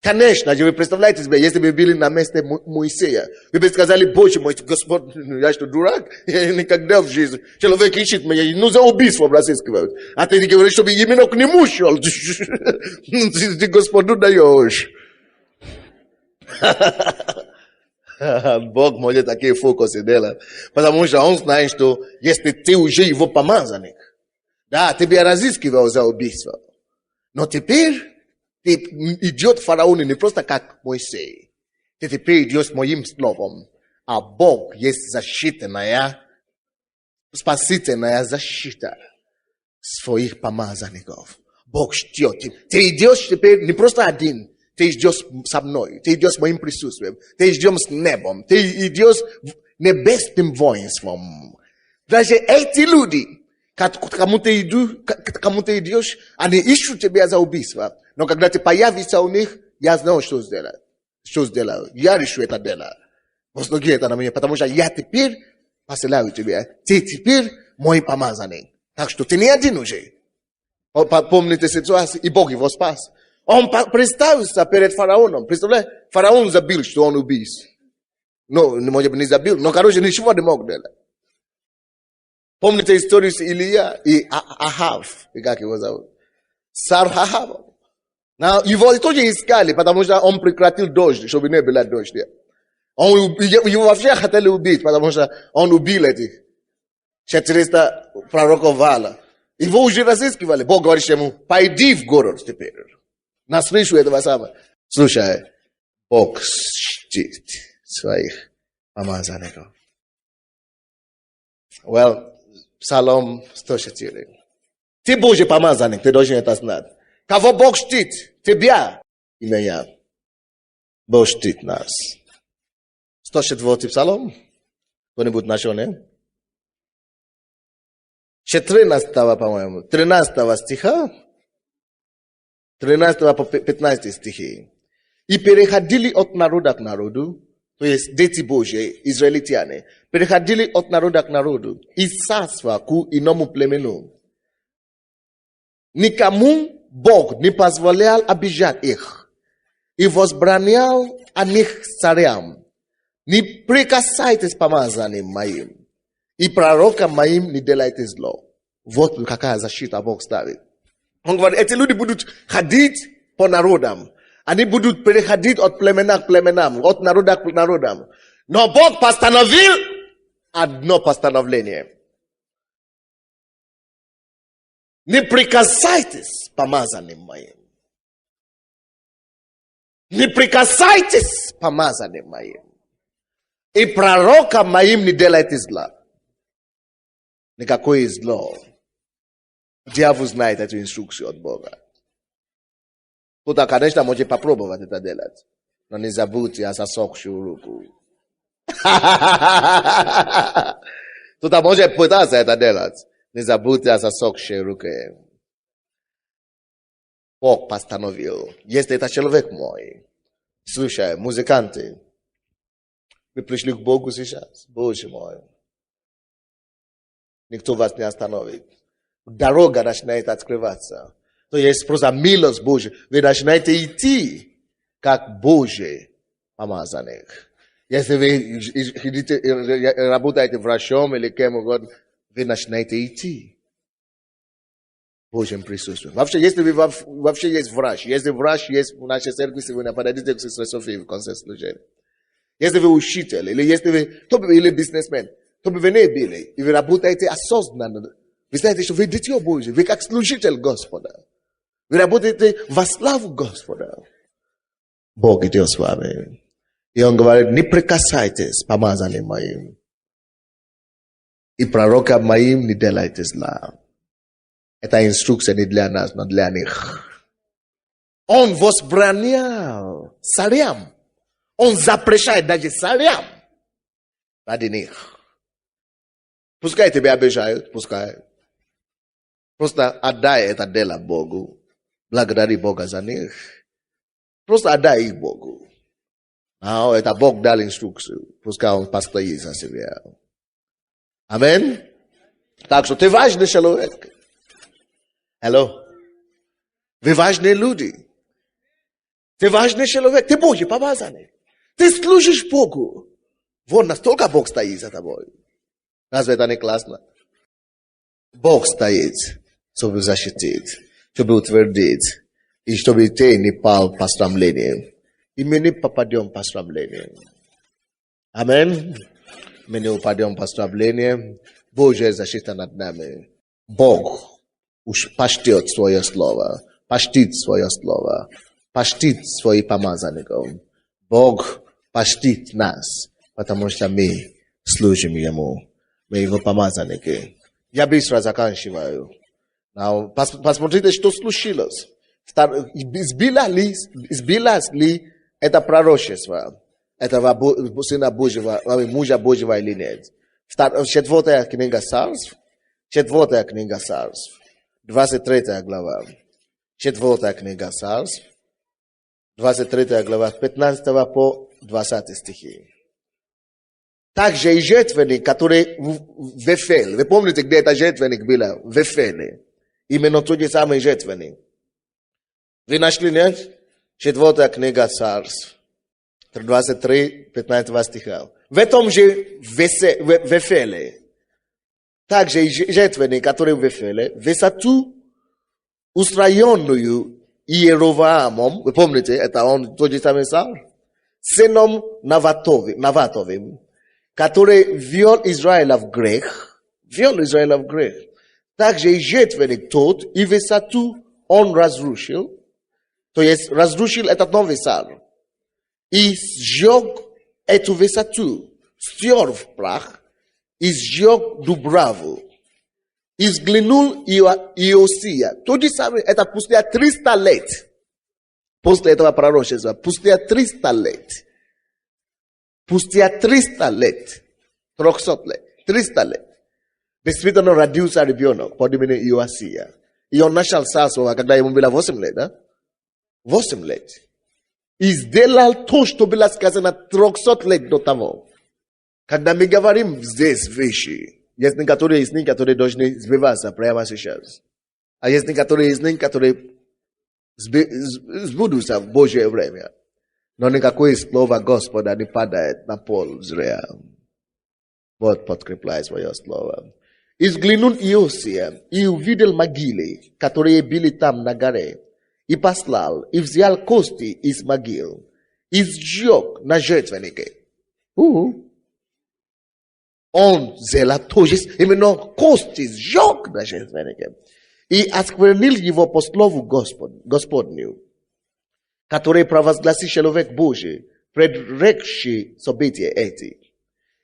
Конечно, вы представляете себе, если бы были на месте Моисея, вы бы сказали, Боже мой, Господь, я что, дурак? Я никогда в жизни. Человек ищет меня, ну за убийство разыскивают. А ты говоришь, чтобы именно к нему шел. Ты Господу даешь. Бог может такие фокусы делать. Потому что он знает, что если ты уже его помазанник, да, тебя разыскивал за убийство. Но теперь ты идет фараон не просто как Моисей. Ты теперь идешь моим словом. А Бог есть защитная, спасительная защита своих помазанников. Бог ждет. Ты идешь теперь не просто один. Ты идешь со мной. Ты идешь с моим присутствием. Ты идешь с небом. Ты идешь небесным воинством. Даже эти люди, кому ты идешь, они ищут тебя за убийство. Но когда ты появишься у них, я знаю, что сделать. Что сделаю. Я решу это дело. Возложи это на меня, потому что я теперь посылаю тебя. Ты теперь мой помазанник. Так что ты не один уже. Помните ситуацию, и Бог его спас. Он представился перед фараоном. Представляете, фараон забыл, что он убийц. Ну, может быть, не забил, но, короче, ничего не мог делать. Помните историю с Илия и Ахав, и как его зовут? Царь Ахав. Его тоже искали, потому что он прекратил дождь, чтобы не было дождя. Его вообще хотели убить, потому что он убил этих 400 пророков Ваала. Его уже разыскивали. Бог говорит ему, пойди в город теперь. На встречу этого самого. Слушай, Бог чтит своих помазанников. Псалом 104. Ты Божий помазанник, ты должен это знать. Кого Бог чтит? Тебя и меня. Бог чтит нас. 104 псалом. Кто-нибудь нашел, не? 14, по-моему, 13 стиха. 13 по 15 стихи. И переходили от народа к народу, то есть дети Божьи, израильтяне, переходили от народа к народу, из царства к иному племену. Никому Бог не позволял обижать их и возбранял о них царям. Не прикасайтесь помазанием моим, и пророкам моим не делайте зло. Вот какая защита Бог ставит. Он говорит, эти люди будут ходить по народам. Они будут переходить от племена к племенам, от народа к народам. Но Бог постановил одно постановление. Не прикасайтесь помазанием моим. Не прикасайтесь помазанием моим. И пророкам моим не делайте зла. Никакое зло. Дьявол знает эту инструкцию от Бога. Кто-то, конечно, может попробовать это делать. Но не забудьте о засохшую руку. Кто-то может пытаться это делать. Не забудьте о засохшей руке. Бог постановил. Если это человек мой. Слушай, музыканты. Вы пришли к Богу сейчас. Боже мой. Никто вас не остановит. Дорога начинает открываться. То есть просто милость Божия. Вы начинаете идти, как Божий помазанник. Если вы работаете врачом или кем угодно, вы начинаете идти в Божьем присутствии. Вообще, если вы вообще есть врач, если врач есть в нашей церкви сегодня, подойдите к сестре Софии в конце служения. Если вы учитель, или если вы, или бизнесмен, то бы вы не были, и вы работаете осознанно. Вы знаете, что вы дитё Божие, вы как служитель Господа. Вы работаете во славу Господа. Бог идет с вами. И Он говорит, не прикасайтесь помазанием моим. И пророкам моим не делайте зла. Это инструкция не для нас, но для них. Он возбранял царям. Он запрещает даже царям ради них. Пускай тебя обижают, пускай. Просто отдай это дело Богу. Благодари Бога за них. Просто отдай их Богу. А это Бог дал инструкцию. Пускай Он постоит за себя. Амин. Так что ты важный человек. Алло. Вы важные люди. Ты важный человек. Ты Божий помазанник. Ты служишь Богу. Вот настолько Бог стоит за тобой. Разве это не классно? Бог стоит, чтобы защитить, чтобы утвердить, и чтобы ты не пал по срамлению. И мы не попадем по срамлению. Амин. Мы не упадем по срамлению. Божья защита над нами. Бог уж почтит свое слово, почтит свое слово, почтит своих помазанников. Бог почтит нас, потому что мы служим Ему. Мы Его помазанники. Я быстро заканчиваю. Посмотрите, что случилось. Сбилось ли это пророчество этого Сына Божьего, мужа Божьего или нет? 4 книга Царств, 4 книга Царств, 23 глава. 4 книга Царств, 23 глава, 15 по 20 стихи. Также и жертвенник, который в Вефеле. Вы помните, где это жертвенник был? В Вефеле. Именно тот же самый жертвенник. Вы нашли, нет? 4 книга Царств, 23, 15 стиха. w tym, że wesele. Także żetweny, które wesele, wysatu ustраённую Иеровоамом, вы помните, это он тот же самый Сар, сыном Наватовым, который ввел Израиля в грех, Также и жертвенник тот, и высоту он разрушил, то есть разрушил этот новый Сар, и сжег эту высоту, стер в прах, и сжег Дубраву. И взглянул Иосия. То же самое, это после 300 лет. После этого пророчества. После 300 лет. После 300 лет. 300 лет. 300 лет. Действительно родился ребенок под именем Иосия. И он начал царствовать, когда ему было 8 лет. Да? 8 лет. И сделал то, что было сказано 300 лет до того. Когда мы говорим здесь вещи, есть некоторые из них, которые должны сбиваться прямо сейчас. А есть некоторые из них, которые сбудутся в Божье время. Но никакое слово Господа не падает на пол зря. Вот подкрепляет свое слово. И взглянул Иосия, и увидел могилы, которые были там на горе, и послал, и взял кости из могил, и сжег на жертвеннике. Он сделал тоже именно кости сжег на жертвеннике. И осквернил его по слову Господню, который провозгласил человек Божий, предрекший события эти.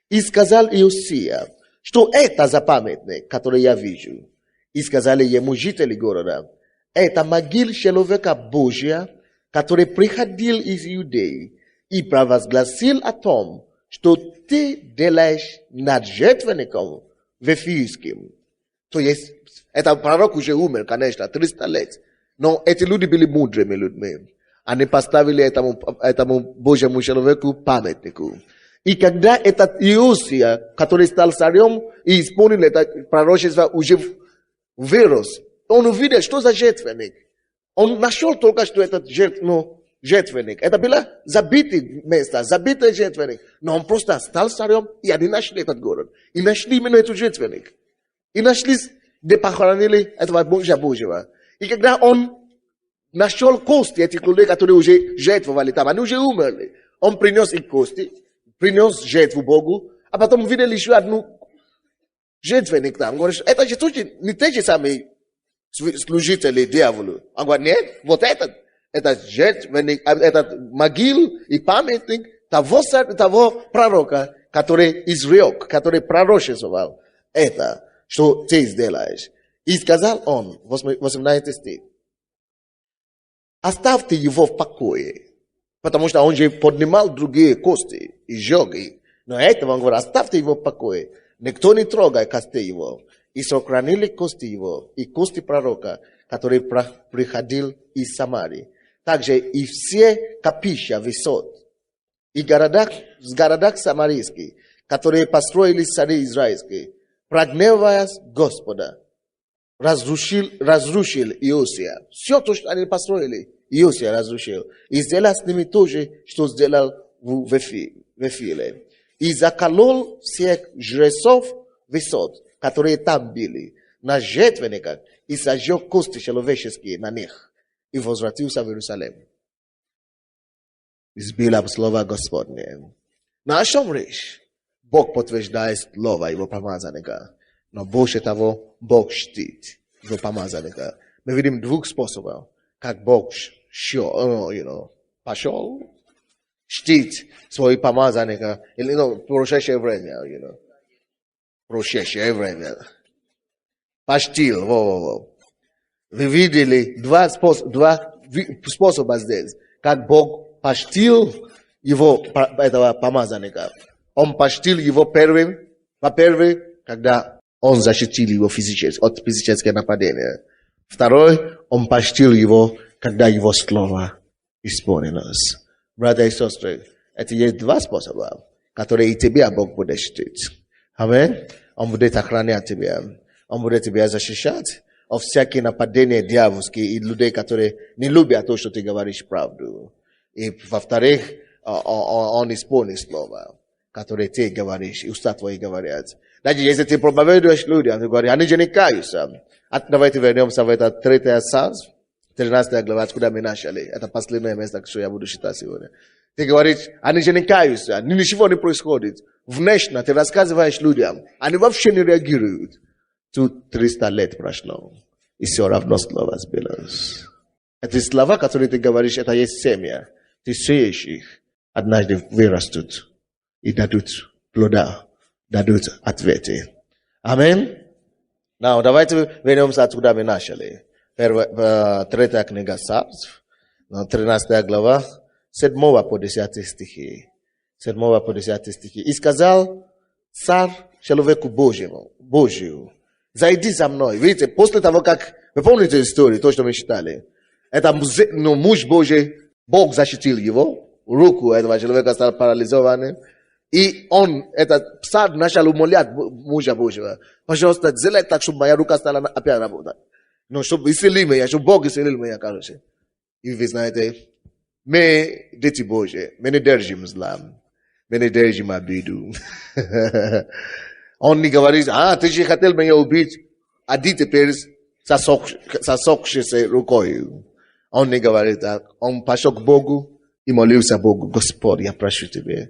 И сказал Иосия, что это за памятник, который я вижу. И сказали ему жители города, это могила человека Божия, который приходил из Иудеи и провозгласил о том, что ты делаешь над жертвенником Вифилийским. То есть, этот пророк уже умер, конечно, 300 лет. Но эти люди были мудрыми людьми. Они поставили этому Божьему человеку памятнику. И когда этот Иосия, который стал царем и исполнил это пророчество, уже вырос, он увидел, что за жертвенник. Он нашел только, что этот жертвенник. Это было забитое место, забитый жертвенник. Но он просто стал царем, и они нашли этот город. И нашли именно этот жертвенник. И нашли, где похоронили этого Божьего. И когда он нашел кости этих людей, которые уже жертвовали там, они уже умерли. Он принес их кости, принес жертву Богу, а потом увидел еще одну жертвенник там. Говорит, это же тоже не те же самые служители дьяволу. Он говорит, нет, вот этот жертвенник, этот могил и памятник того пророка, который изрек, который пророчествовал это, что ты сделаешь. И сказал он, 18 стих, оставьте его в покое, потому что он же поднимал другие кости и сжег их. Но этого он говорит, оставьте его в покое, никто не трогает кости его. И сохранили кости его, и кости пророка, который приходил из Самарии. Также и все капища высот, и в городах самарийских, которые построили цари израильские, прогневаясь Господа, разрушил Иосия. Все то, что они построили, Иосия разрушил. И сделал с ними то же, что сделал в Вифиле. И заколол всех жрецов высот, которые там были, на жертвенниках, и сожег кости человеческие на них, и возвратился в Иерусалим. Избило слово Господне. На чем речь? Бог подтверждает слово его помазанника, но больше того, Бог чтит его помазанника. Мы видим двух способов, как Бог пошел, чтить своего помазанника, или прошедшее время, прошедшее время. Почтил, Вы видели два способа здесь, как Бог почтил этого помазанника. Он почтил его во-первых, когда он защитил его от физического нападения. Второй, он почтил его, когда его слово исполнилось. Братья и сестры, это есть два способа, которые и тебя Бог будет чтить. Аминь. Он будет охранять тебя. Он будет тебя защищать от всяких нападений дьявольских и людей, которые не любят то, что ты говоришь правду. И во-вторых, он исполнит слово. которые ты говоришь, и уста твои говорят. Даже если ты проповедуешь людям, ты говоришь, они же не каются. Давайте вернемся в это 3 Царств, 13 глава, откуда мы начали. Это последнее место, что я буду читать сегодня. Ты говоришь, они же не каются, ничего не происходит. Внешне ты рассказываешь людям, они вообще не реагируют. Тут 300 лет прошло, и все равно слово сбилось. Эти слова, которые ты говоришь, это есть семя. Ты сеешь их, однажды вырастут и дадут плода, дадут ответы. Аминь. Now, давайте вернемся откуда мы начали. 3 книга Царств, 13 глава, 7 по 10 стихи. 7 по 10 стихи. И сказал царь человеку Божию, зайди за мной. Видите, после того, как... Вы помните историю, то, что мы читали? Это муж Божий, Бог защитил его, руку этого человека стала парализованным. И он, этот царь, начал умолять мужа Божьего. Пожалуйста, сделай так, чтобы моя рука стала опять работать. Но чтобы исцелил меня, чтобы Бог исцелил меня, короче. И вы знаете, мы, дети Божьи, мы не держим зла, мы не держим обиду. Он не говорит, ты же хотел меня убить, а ты теперь сосокшийся рукой. Он не говорит так. Он пошел к Богу и молился Богу. Господь, я прошу тебя,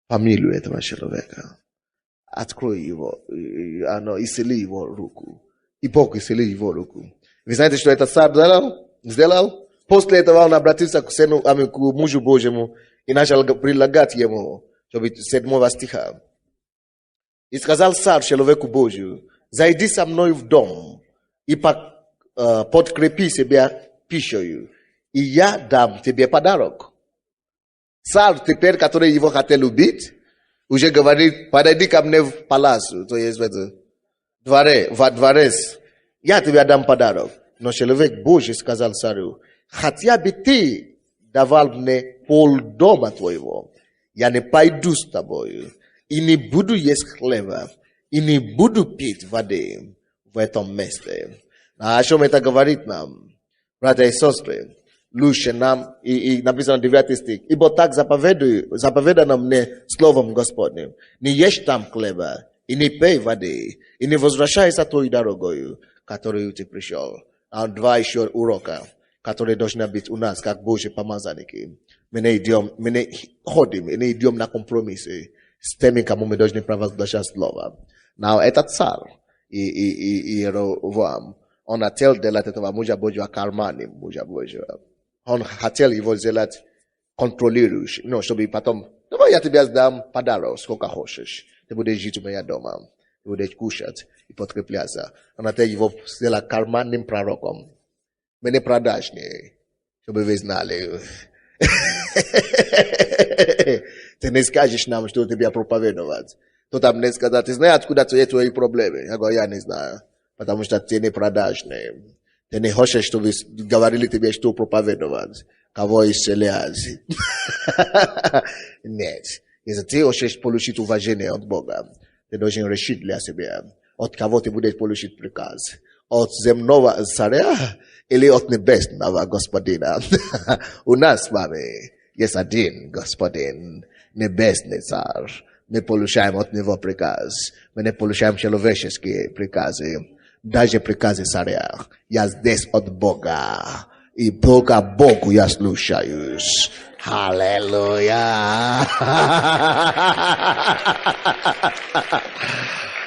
помилуй этого человека. Открой его, исцели его руку. И Бог исцелил его руку. Вы знаете, что этот царь сделал? После этого он обратился к мужу Божьему и начал предлагать ему, чтобы 7 стиха. И сказал царь человеку Божию, зайди со мной в дом и подкрепи себя пищей, и я дам тебе подарок. Царь теперь, который его хотел убить, уже говорит, подойди ко мне в палацу, то есть в дворец, я тебе дам подарок. Но человек Божий сказал царю, хотя бы ты давал мне полдома твоего, я не пойду с тобой, и не буду есть хлеба, и не буду пить воды в этом месте. А о чем это говорит нам, братья и сестры? Лучше нам, и написано 9 стих, ибо так заповедано мне словом Господним, не ешь там хлеба, и не пей воды, и не возвращайся той дорогою, которую ты пришел. А 2 еще урока, которые должны быть у нас, как Божьи помазанники. Мы не ходим, мы не идем на компромиссы с теми, кому мы должны провозглашать слово. Но этот царь, и Ровоам, он хотел делать этого мужа Божьего карманом мужа Божьего. Он хотел его сделать контролирующим, чтобы потом, давай я тебе дам подарок, сколько хочешь. Ты будешь жить у меня дома, ты будешь кушать и подкрепляться. Он хотел его сделать карманным пророком. Мы не продажные, чтобы вы знали. Ты не скажешь нам, что тебе проповедовать. Кто-то мне сказал, ты знаешь, откуда твои проблемы? Я говорю, я не знаю, потому что ты не продажный. Ты не хочешь, чтобы говорили тебе, что проповедовать, кого исцелять. Нет. Если ты хочешь получить уважение от Бога, ты должен решить для себя, от кого ты будешь получить приказ. От земного царя или от небесного господина. У нас с вами есть один господин, небесный царь. Мы получаем от него приказ. Мы не получаем человеческие приказы. Даже приказы царя. Я здесь от Бога. И Богу я слушаюсь. Аллилуйя.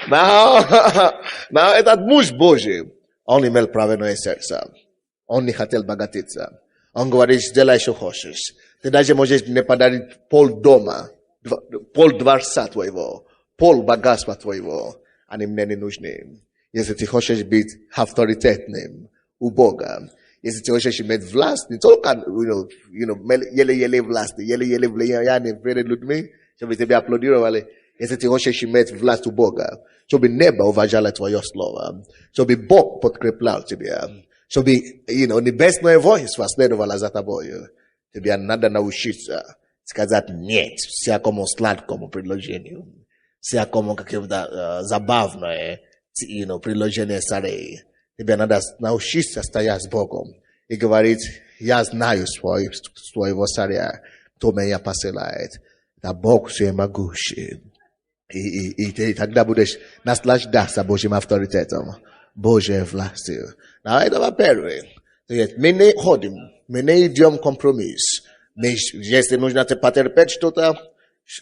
Но этот муж Божий, он имел правильное сердце. Он не хотел богатиться. Он говорит, сделай, что хочешь. Ты даже можешь мне подарить полдома, полдворца твоего, полбогатства твоего. Они мне не нужны. Если ты хочешь быть авторитетным у Бога, если ты хочешь иметь власть, не только, еле-еле власть, еле-еле влияние перед людьми, чтобы тебя аплодировали. Если ты хочешь иметь власть у Бога, чтобы небо уважало твое слово, чтобы Бог подкреплял тебя, чтобы, небесное воинство следовало за тобой. Тебе надо научиться сказать нет всякому сладкому предложению, всякому какому-то забавное, предложение царей. Тебе надо научиться стоять с Богом и говорить, я знаю своего царя, кто меня посылает. та Бог się ma guszy. I тогда будешь наслаждаться Божьим авторитетом, Божьей властью. Но это во-первых. То есть мы не ходим, мы не идем компромисс. Если нужно потерпеть что-то,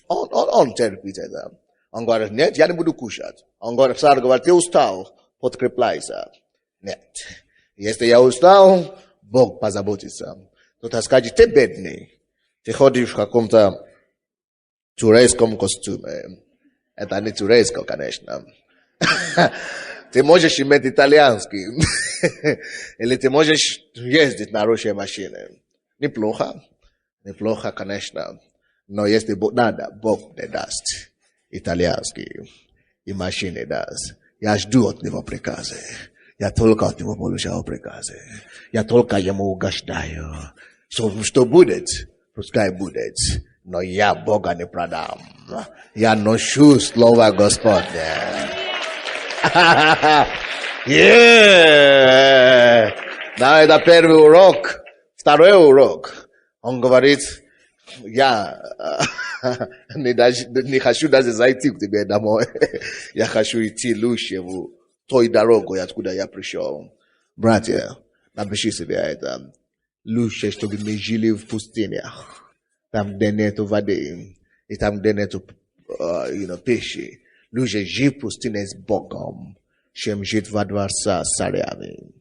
он терпит это. Он говорит, нет, я не буду кушать. Он говорит, царь говорит, ты устал, подкрепляйся. Нет. Если я устал, Бог позаботится. Кто-то скажет, ты бедный. Ты ходишь в каком-то турецком костюме. Это не турецкий, конечно. Ты можешь иметь итальянский. Или ты можешь ездить на хорошей машине. Неплохо. Неплохо, конечно. Но если надо, Бог не даст. Итальянский. И машины даст. Я жду от него приказы. Я только от него получаю приказы. Я только ему угождаю. Что будет, пускай будет. Но я Бога не продам. Я ношу слово Господне. Да, это первый урок. Второй урок. Он говорит, я не хочу даже зайти к тебе домой. Я хочу идти лучше в той дорогой, откуда я пришел. Братья, напиши себе это. Лучше, чтобы мы жили в пустынях. Там, где нету воды. И там, где нету пищи. Лучше жить в пустыне с Богом, чем жить во дворца с царями.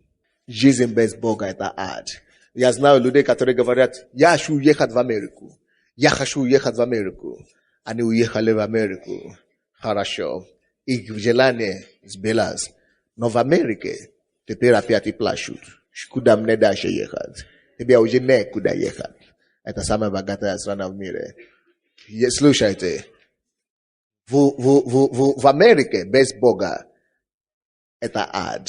Жизнь без Бога – это ад. Я знаю людей, которые говорят, я хочу уехать в Америку. Я хочу уехать в Америку. Они уехали в Америку. Хорошо. Их желание сбылось. Но в Америке теперь опять и плачут. Куда мне дальше ехать? Тебе уже некуда ехать. Это самая богатая страна в мире. Слушайте. В Америке без Бога это ад.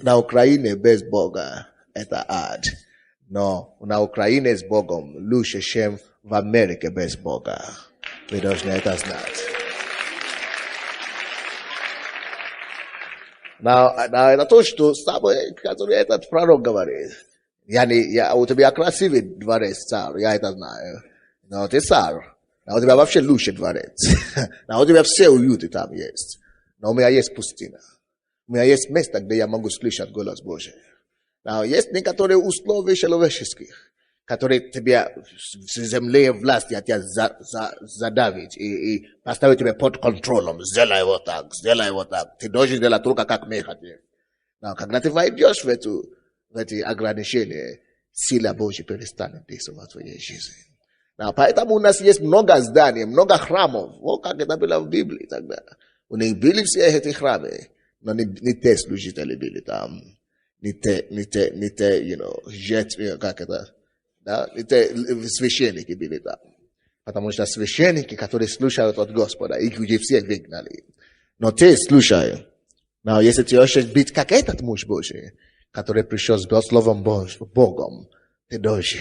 На Украине без Бога это ад. Но на Украине с Богом лучше, чем в Америке без Бога. Вы должны это знать. Это то, что который этот пророк говорит. У тебя красивый дворец, царь, я это знаю. Но ты царь. У тебя вообще лучший дворец. У тебя все уюты там есть. Но у меня есть пустыня. У меня есть место, где я могу слышать голос Божий. Есть некоторые условия человеческих, которые тебе с земли власти от тебя задавить и поставить тебя под контролем. Сделай вот так, сделай вот так. Ты должен делать только как мы хотим. Когда ты войдешь в эти ограничения, сила Божья перестанет действовать в твоей жизни. Поэтому у нас есть много зданий, много храмов. Вот как это было в Библии тогда. У них были все эти храмы, но не те служители были там. Не те, как это, да, не те священники были там. Потому что священники, которые слушают от Господа, их уже всех выгнали. Но ты слушай. Если ты хочешь быть как этот муж Божий, который пришел с Словом Богом, ты должен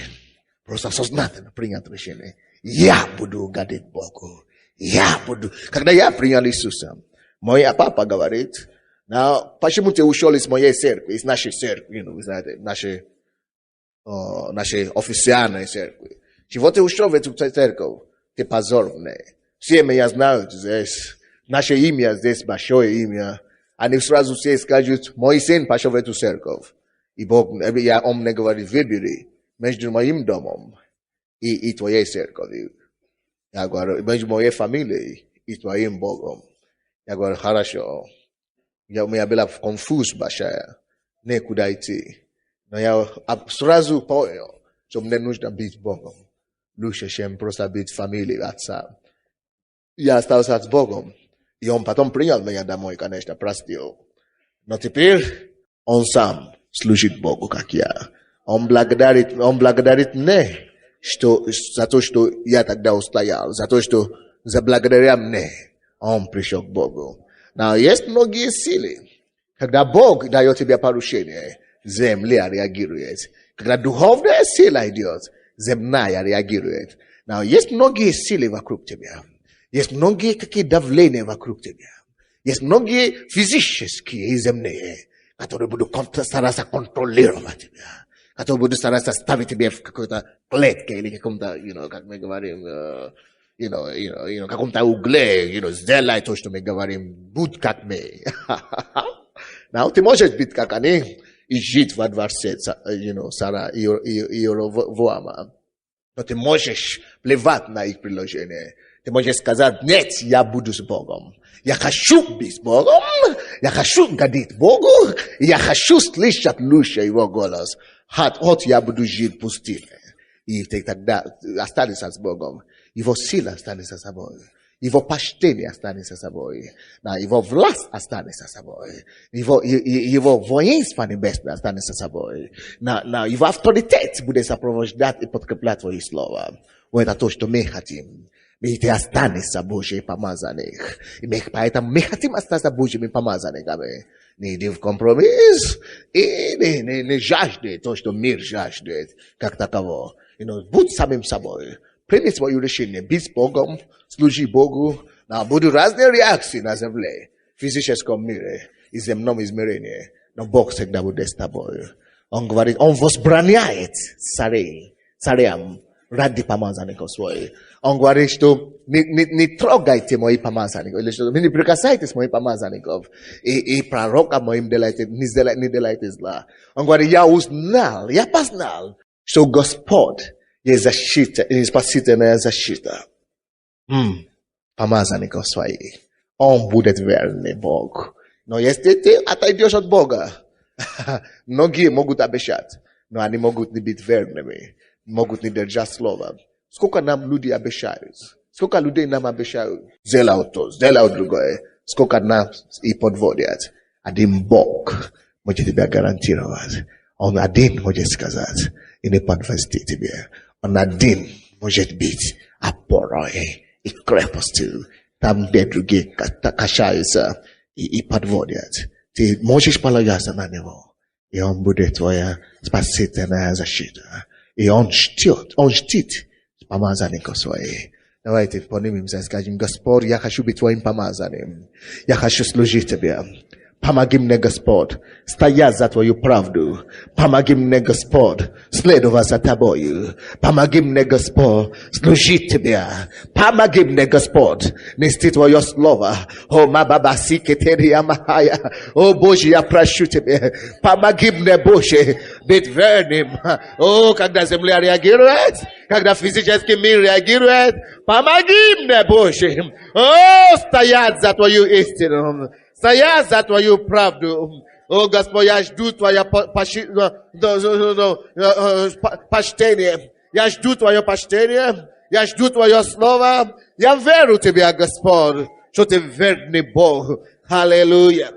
просто сознательно принять решение. Я буду угодить Богу. Я буду. Когда я принял Иисуса, мой папа говорит, почему ты ушел из моей церкви, из нашей церкви, вы знаете, нашей официальной церкви. Чего ты ушел в эту церковь? Ты позор мне. Все меня знают здесь. Наше имя здесь большое имя. Они сразу все скажут, мой сын пошел в эту церковь. И Бог, он мне говорит, выбери между моим домом и твоей церковью. Я говорю, между моей фамилией и твоим Богом. Я говорю, хорошо. У меня была конфуз большая. Некуда идти. Но я сразу понял, что мне нужно быть Богом. Лучше, чем просто быть фамилией отца. Я остался с Богом. И он потом принял меня домой, конечно, простил. Но теперь он сам служит Богу, как я. Он благодарит мне за то, что я тогда устоял, за то, что благодаря мне он пришел к Богу. Но есть многие силы. Когда Бог дает тебе поручение, земля реагирует. Когда духовная сила идет, земная реагирует. Но есть многие силы вокруг тебя. Есть многие какие давления вокруг тебя. Есть многие физические и земные, которые будут стараться контролировать тебя. Которые будут стараться ставить тебя в какой-то клетке или каком-то, как мы говорим, каком-то угле, сделай то, что мы говорим, будь как мы. Но ты можешь быть как они и жить во дворце царя Иеровоама. Но ты можешь плевать на их предложение. Ты можешь сказать, нет, я буду с Богом. Я хочу быть с Богом. Я хочу годить Богу. Я хочу слышать лучше Его голос. Вот я буду жить в пустыне. И ты тогда останешься с Богом. Его сила останется с собой. Его почтение останется с собой. Его власть останется с собой. Его воинство небесное останется с собой. Его авторитет будет сопровождать и подкреплять твои слова. Вот это то, что мы хотим. И ты останешься Божий помазанник. И поэтому мы хотим остаться Божьими помазанниками. Не иди в компромисс. И не жажди то, что мир жаждет, как таково. Будь самим собой. Прими свое решение. Быть с Богом. Служи Богу. Будут разные реакции на земле. В физическом мире и земном измерении. Но Бог всегда будет с тобой. Он говорит, Он возбраняет царям ради помазанников своих. Он говорит, что не трогайте моих помазанников, или что не прикасайтесь моих помазанников, и пророкам моим не делайте зла. Он говорит, я узнал, я познал, что Господь есть защита, есть спасительная защита. Помазанников своих. Он будет верный Бог. Но если ты отойдешь от Бога, многие могут обещать, но они могут не быть верными, могут не держать слово. Сколько нам люди обещают? Сколько людей нам обещают? Сделай то, сделай другое. Сколько нас и подводят. Один Бог может тебя гарантировать. Он один может сказать и не подвести тебе. Он один может быть опорой и крепостью. Там, где другие качаются и подводят. Ты можешь полагаться на Него. И Он будет твоя спасительная защита. И Он чтит помазанников своих. Давайте поднимемся и скажем, Господь, я хочу быть Твоим помазанным. Я хочу служить Тебе. Помоги мне, Господь, стоять за Твою правду. Помоги мне, Господь, следовать за Тобою. Помоги мне, Господь, служить Тебе. Помоги мне, Господь, нести Твое Слово. О, Мабабаси, Кетерия, Махая. О, Боже, я прошу Тебе. Помоги мне, Боже, быть верным. О, когда земля реагирует, когда физический мир реагирует, помоги мне, Боже. О, стоять за Твою истину. Стоять за Твою правду. О, Господь, я жду Твое почтение. Я жду Твое почтение. Я жду Твое слово. Я верю Тебе, Господь, что Ты верный Бог. Аллилуйя.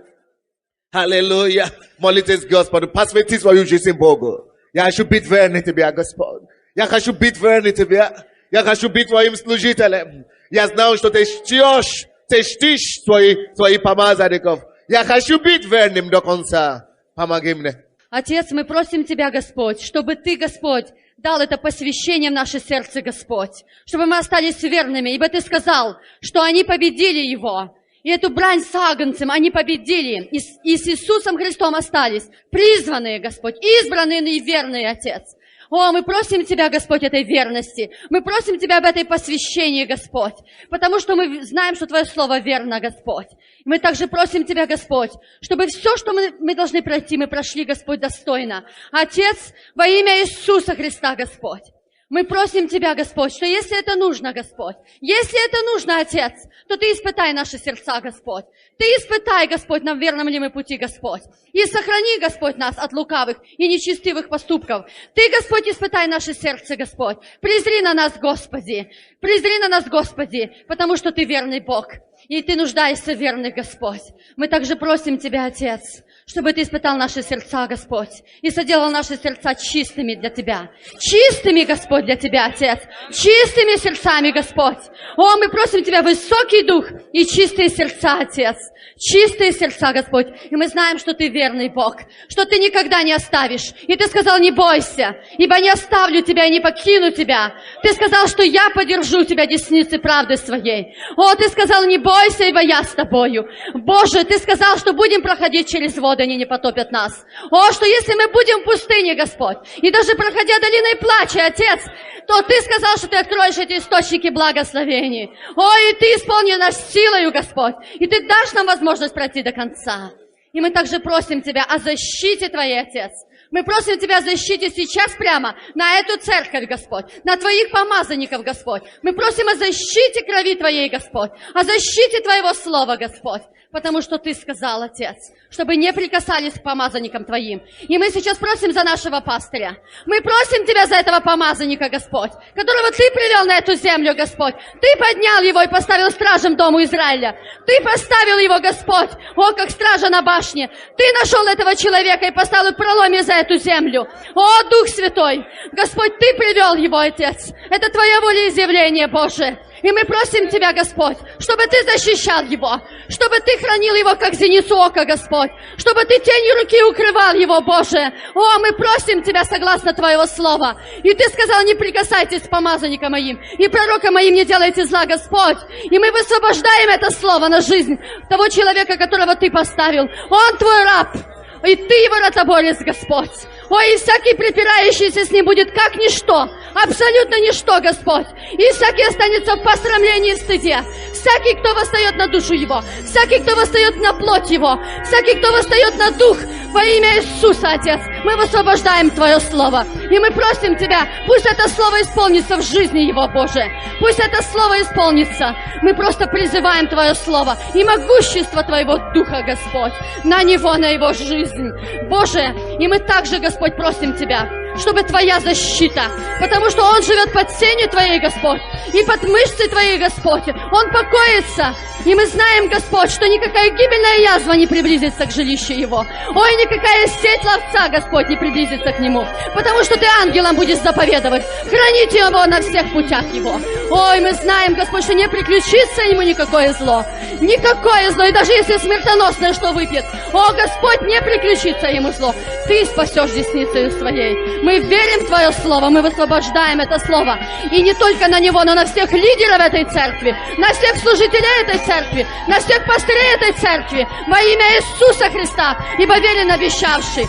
Аллилуйя. Молитесь Господу. Посвяти свою жизнь Богу. Я хочу быть верным Тебе, Господь. Я хочу быть верным Тебе. Я хочу быть Твоим служителем. Я знаю, что Ты чтешь. Ты чтишь своих помазанников. Я хочу быть верным до конца. Помоги мне. Отец, мы просим Тебя, Господь, чтобы Ты, Господь, дал это посвящение в наше сердце, Господь. Чтобы мы остались верными. Ибо Ты сказал, что они победили Его. И эту брань с агнцем они победили. И с Иисусом Христом остались. Призванные, Господь, избранные и верные, Отец. О, мы просим Тебя, Господь, этой верности. Мы просим Тебя об этой посвящении, Господь. Потому что мы знаем, что Твое Слово верно, Господь. Мы также просим Тебя, Господь, чтобы все, что мы должны пройти, мы прошли, Господь, достойно. Отец, во имя Иисуса Христа, Господь. Мы просим Тебя, Господь, что если это нужно, Господь, если это нужно, Отец, то Ты испытай наши сердца, Господь. Ты испытай, Господь, на верном ли мы пути, Господь. И сохрани, Господь, нас от лукавых и нечестивых поступков. Ты, Господь, испытай наше сердце, Господь. Презри на нас, Господи. Презри на нас, Господи, потому что Ты верный Бог. И Ты нуждаешься в верных, Господь. Мы также просим Тебя, Отец, чтобы Ты испытал наши сердца, Господь, и соделал наши сердца чистыми для Тебя. Чистыми, Господь, для Тебя, Отец. Чистыми сердцами, Господь. О, мы просим Тебя, высокий дух и чистые сердца, Отец. Чистые сердца, Господь. И мы знаем, что Ты верный Бог, что Ты никогда не оставишь. И Ты сказал, не бойся, ибо не оставлю Тебя и не покину Тебя. Ты сказал, что я подержу Тебя десницей правды Своей. О, Ты сказал, не бойся, ибо я с Тобою. Боже, Ты сказал, что будем проходить через воды воды, они не потопят нас. О, что если мы будем в пустыне, Господь, и даже проходя долиной плача, Отец, то Ты сказал, что Ты откроешь эти источники благословений. О, и Ты исполнишь нас силою, Господь, и Ты дашь нам возможность пройти до конца. И мы также просим Тебя о защите Твоей, Отец. Мы просим Тебя о защите сейчас прямо на эту церковь, Господь, на Твоих помазанников, Господь. Мы просим о защите крови Твоей, Господь, о защите Твоего слова, Господь. Потому что Ты сказал, Отец, чтобы не прикасались к помазанникам Твоим. И мы сейчас просим за нашего пастыря. Мы просим Тебя за этого помазанника, Господь, которого Ты привел на эту землю, Господь. Ты поднял его и поставил стражем дому Израиля. Ты поставил его, Господь, о, как стража на башне. Ты нашел этого человека и поставил в проломе за эту землю. О, Дух Святой, Господь, Ты привел его, Отец. Это Твоя волеизъявление, Боже. И мы просим Тебя, Господь, чтобы Ты защищал его, чтобы Ты хранил его, как зеницу ока, Господь, чтобы Ты тенью руки укрывал его, Боже. О, мы просим Тебя согласно Твоего слова. И Ты сказал, не прикасайтесь к помазанникам моим, и пророкам моим не делайте зла, Господь. И мы высвобождаем это слово на жизнь того человека, которого Ты поставил. Он Твой раб, и Ты его ротоборец, Господь. Ой, и всякий припирающийся с ним будет как ничто, абсолютно ничто, Господь. И всякий останется в посрамлении и стыде. Всякий, кто восстает на душу его, всякий, кто восстает на плоть его, всякий, кто восстает на дух, во имя Иисуса, Отец, мы высвобождаем Твое Слово. И мы просим Тебя, пусть это Слово исполнится в жизни его, Боже. Пусть это Слово исполнится. Мы просто призываем Твое Слово и могущество Твоего Духа, Господь, на него, на его жизнь. Боже, и мы также, Господь, просим Тебя, чтобы Твоя защита, потому что он живет под сенью Твоей, Господь, и под мышцей Твоей, Господь. Он покоится. И мы знаем, Господь, что никакая гибельная язва не приблизится к жилищу его. Ой, никакая сеть ловца, Господь, не приблизится к нему, потому что Ты ангелам будешь заповедовать. Храните его на всех путях его. Ой, мы знаем, Господь, что не приключится ему никакое зло. Никакое зло. И даже если смертоносное что выпьет, о, Господь, не приключится ему зло. Ты спасешь десницею своей. Мы верим в Твое Слово, мы высвобождаем это Слово. И не только на него, но на всех лидеров этой церкви, на всех служителей этой церкви, на всех пастырей этой церкви, во имя Иисуса Христа, ибо верен обещавший,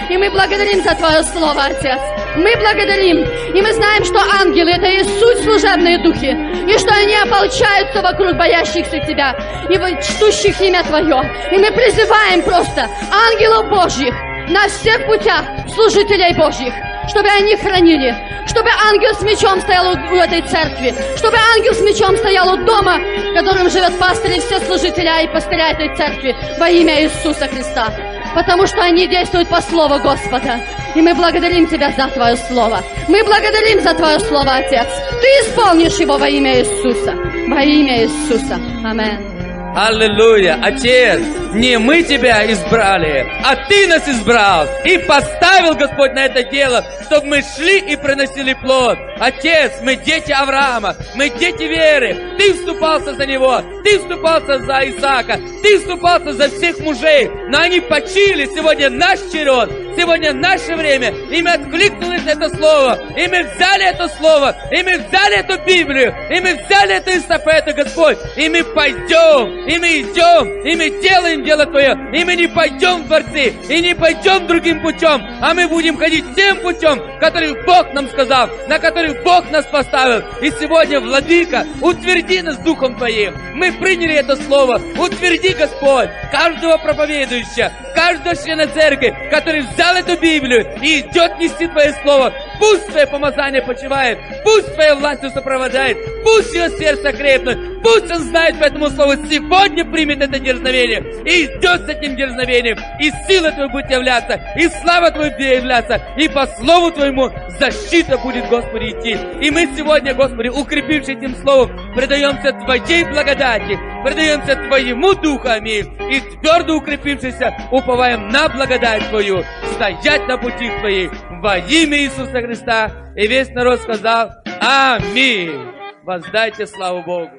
и мы благодарим за Твое Слово, Отец. Мы благодарим, и мы знаем, что ангелы — это и суть служебные духи, и что они ополчаются вокруг боящихся Тебя и чтущих имя Твое. И мы призываем просто ангелов Божьих на всех путях служителей Божьих, чтобы они хранили, чтобы ангел с мечом стоял у этой церкви, чтобы ангел с мечом стоял у дома, в котором живет пастырь и все служителя и пастыря этой церкви во имя Иисуса Христа, потому что они действуют по слову Господа. И мы благодарим Тебя за Твое Слово. Мы благодарим за Твое Слово, Отец. Ты исполнишь его во имя Иисуса. Во имя Иисуса. Аминь. Аллилуйя! Отец, не мы Тебя избрали, а Ты нас избрал и поставил, Господь, на это дело, чтобы мы шли и приносили плод. Отец, мы дети Авраама, мы дети веры. Ты вступался за него, Ты вступался за Исаака, Ты вступался за всех мужей, но они почили. Сегодня наш черед, сегодня наше время, и мы откликнулись на это слово, и мы взяли это слово, и мы взяли эту Библию, и мы взяли эту эстафету, Господь, и мы пойдем, и мы идем, и мы делаем дело Твое, и мы не пойдем в дворцы, и не пойдем другим путем, а мы будем ходить тем путем, который Бог нам сказал, на который Бог нас поставил. И сегодня, Владыка, утверди нас Духом Твоим. Мы приняли это слово. Утверди, Господь, каждого проповедующего, каждого члена церкви, который взял эту Библию и идет нести Твое слово. Пусть Твое помазание почивает, пусть Твоя власть сопровождает, пусть ее сердце крепнет, пусть он знает по этому слову, сегодня примет это дерзновение и идет с этим дерзновением, и сила Твоя будет являться, и слава Твоя будет являться, и по слову Твоему защита будет, Господи, идти. И мы сегодня, Господи, укрепившись этим словом, предаемся Твоей благодати, предаемся Твоему Духу, аминь, и твердо укрепившись, уповаем на благодать Твою, стоять на пути Твоей во имя Иисуса Христа. И весь народ сказал аминь. Воздайте славу Богу.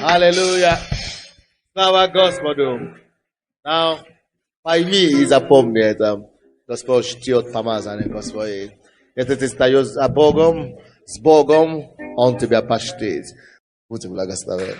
Аллилуйя. Слава Господу. Now, пойми и запомни это. Господь ждет помазанника своей. Если ты стоишь за Богом, с Богом, Он тебя почтит. Будь благословен.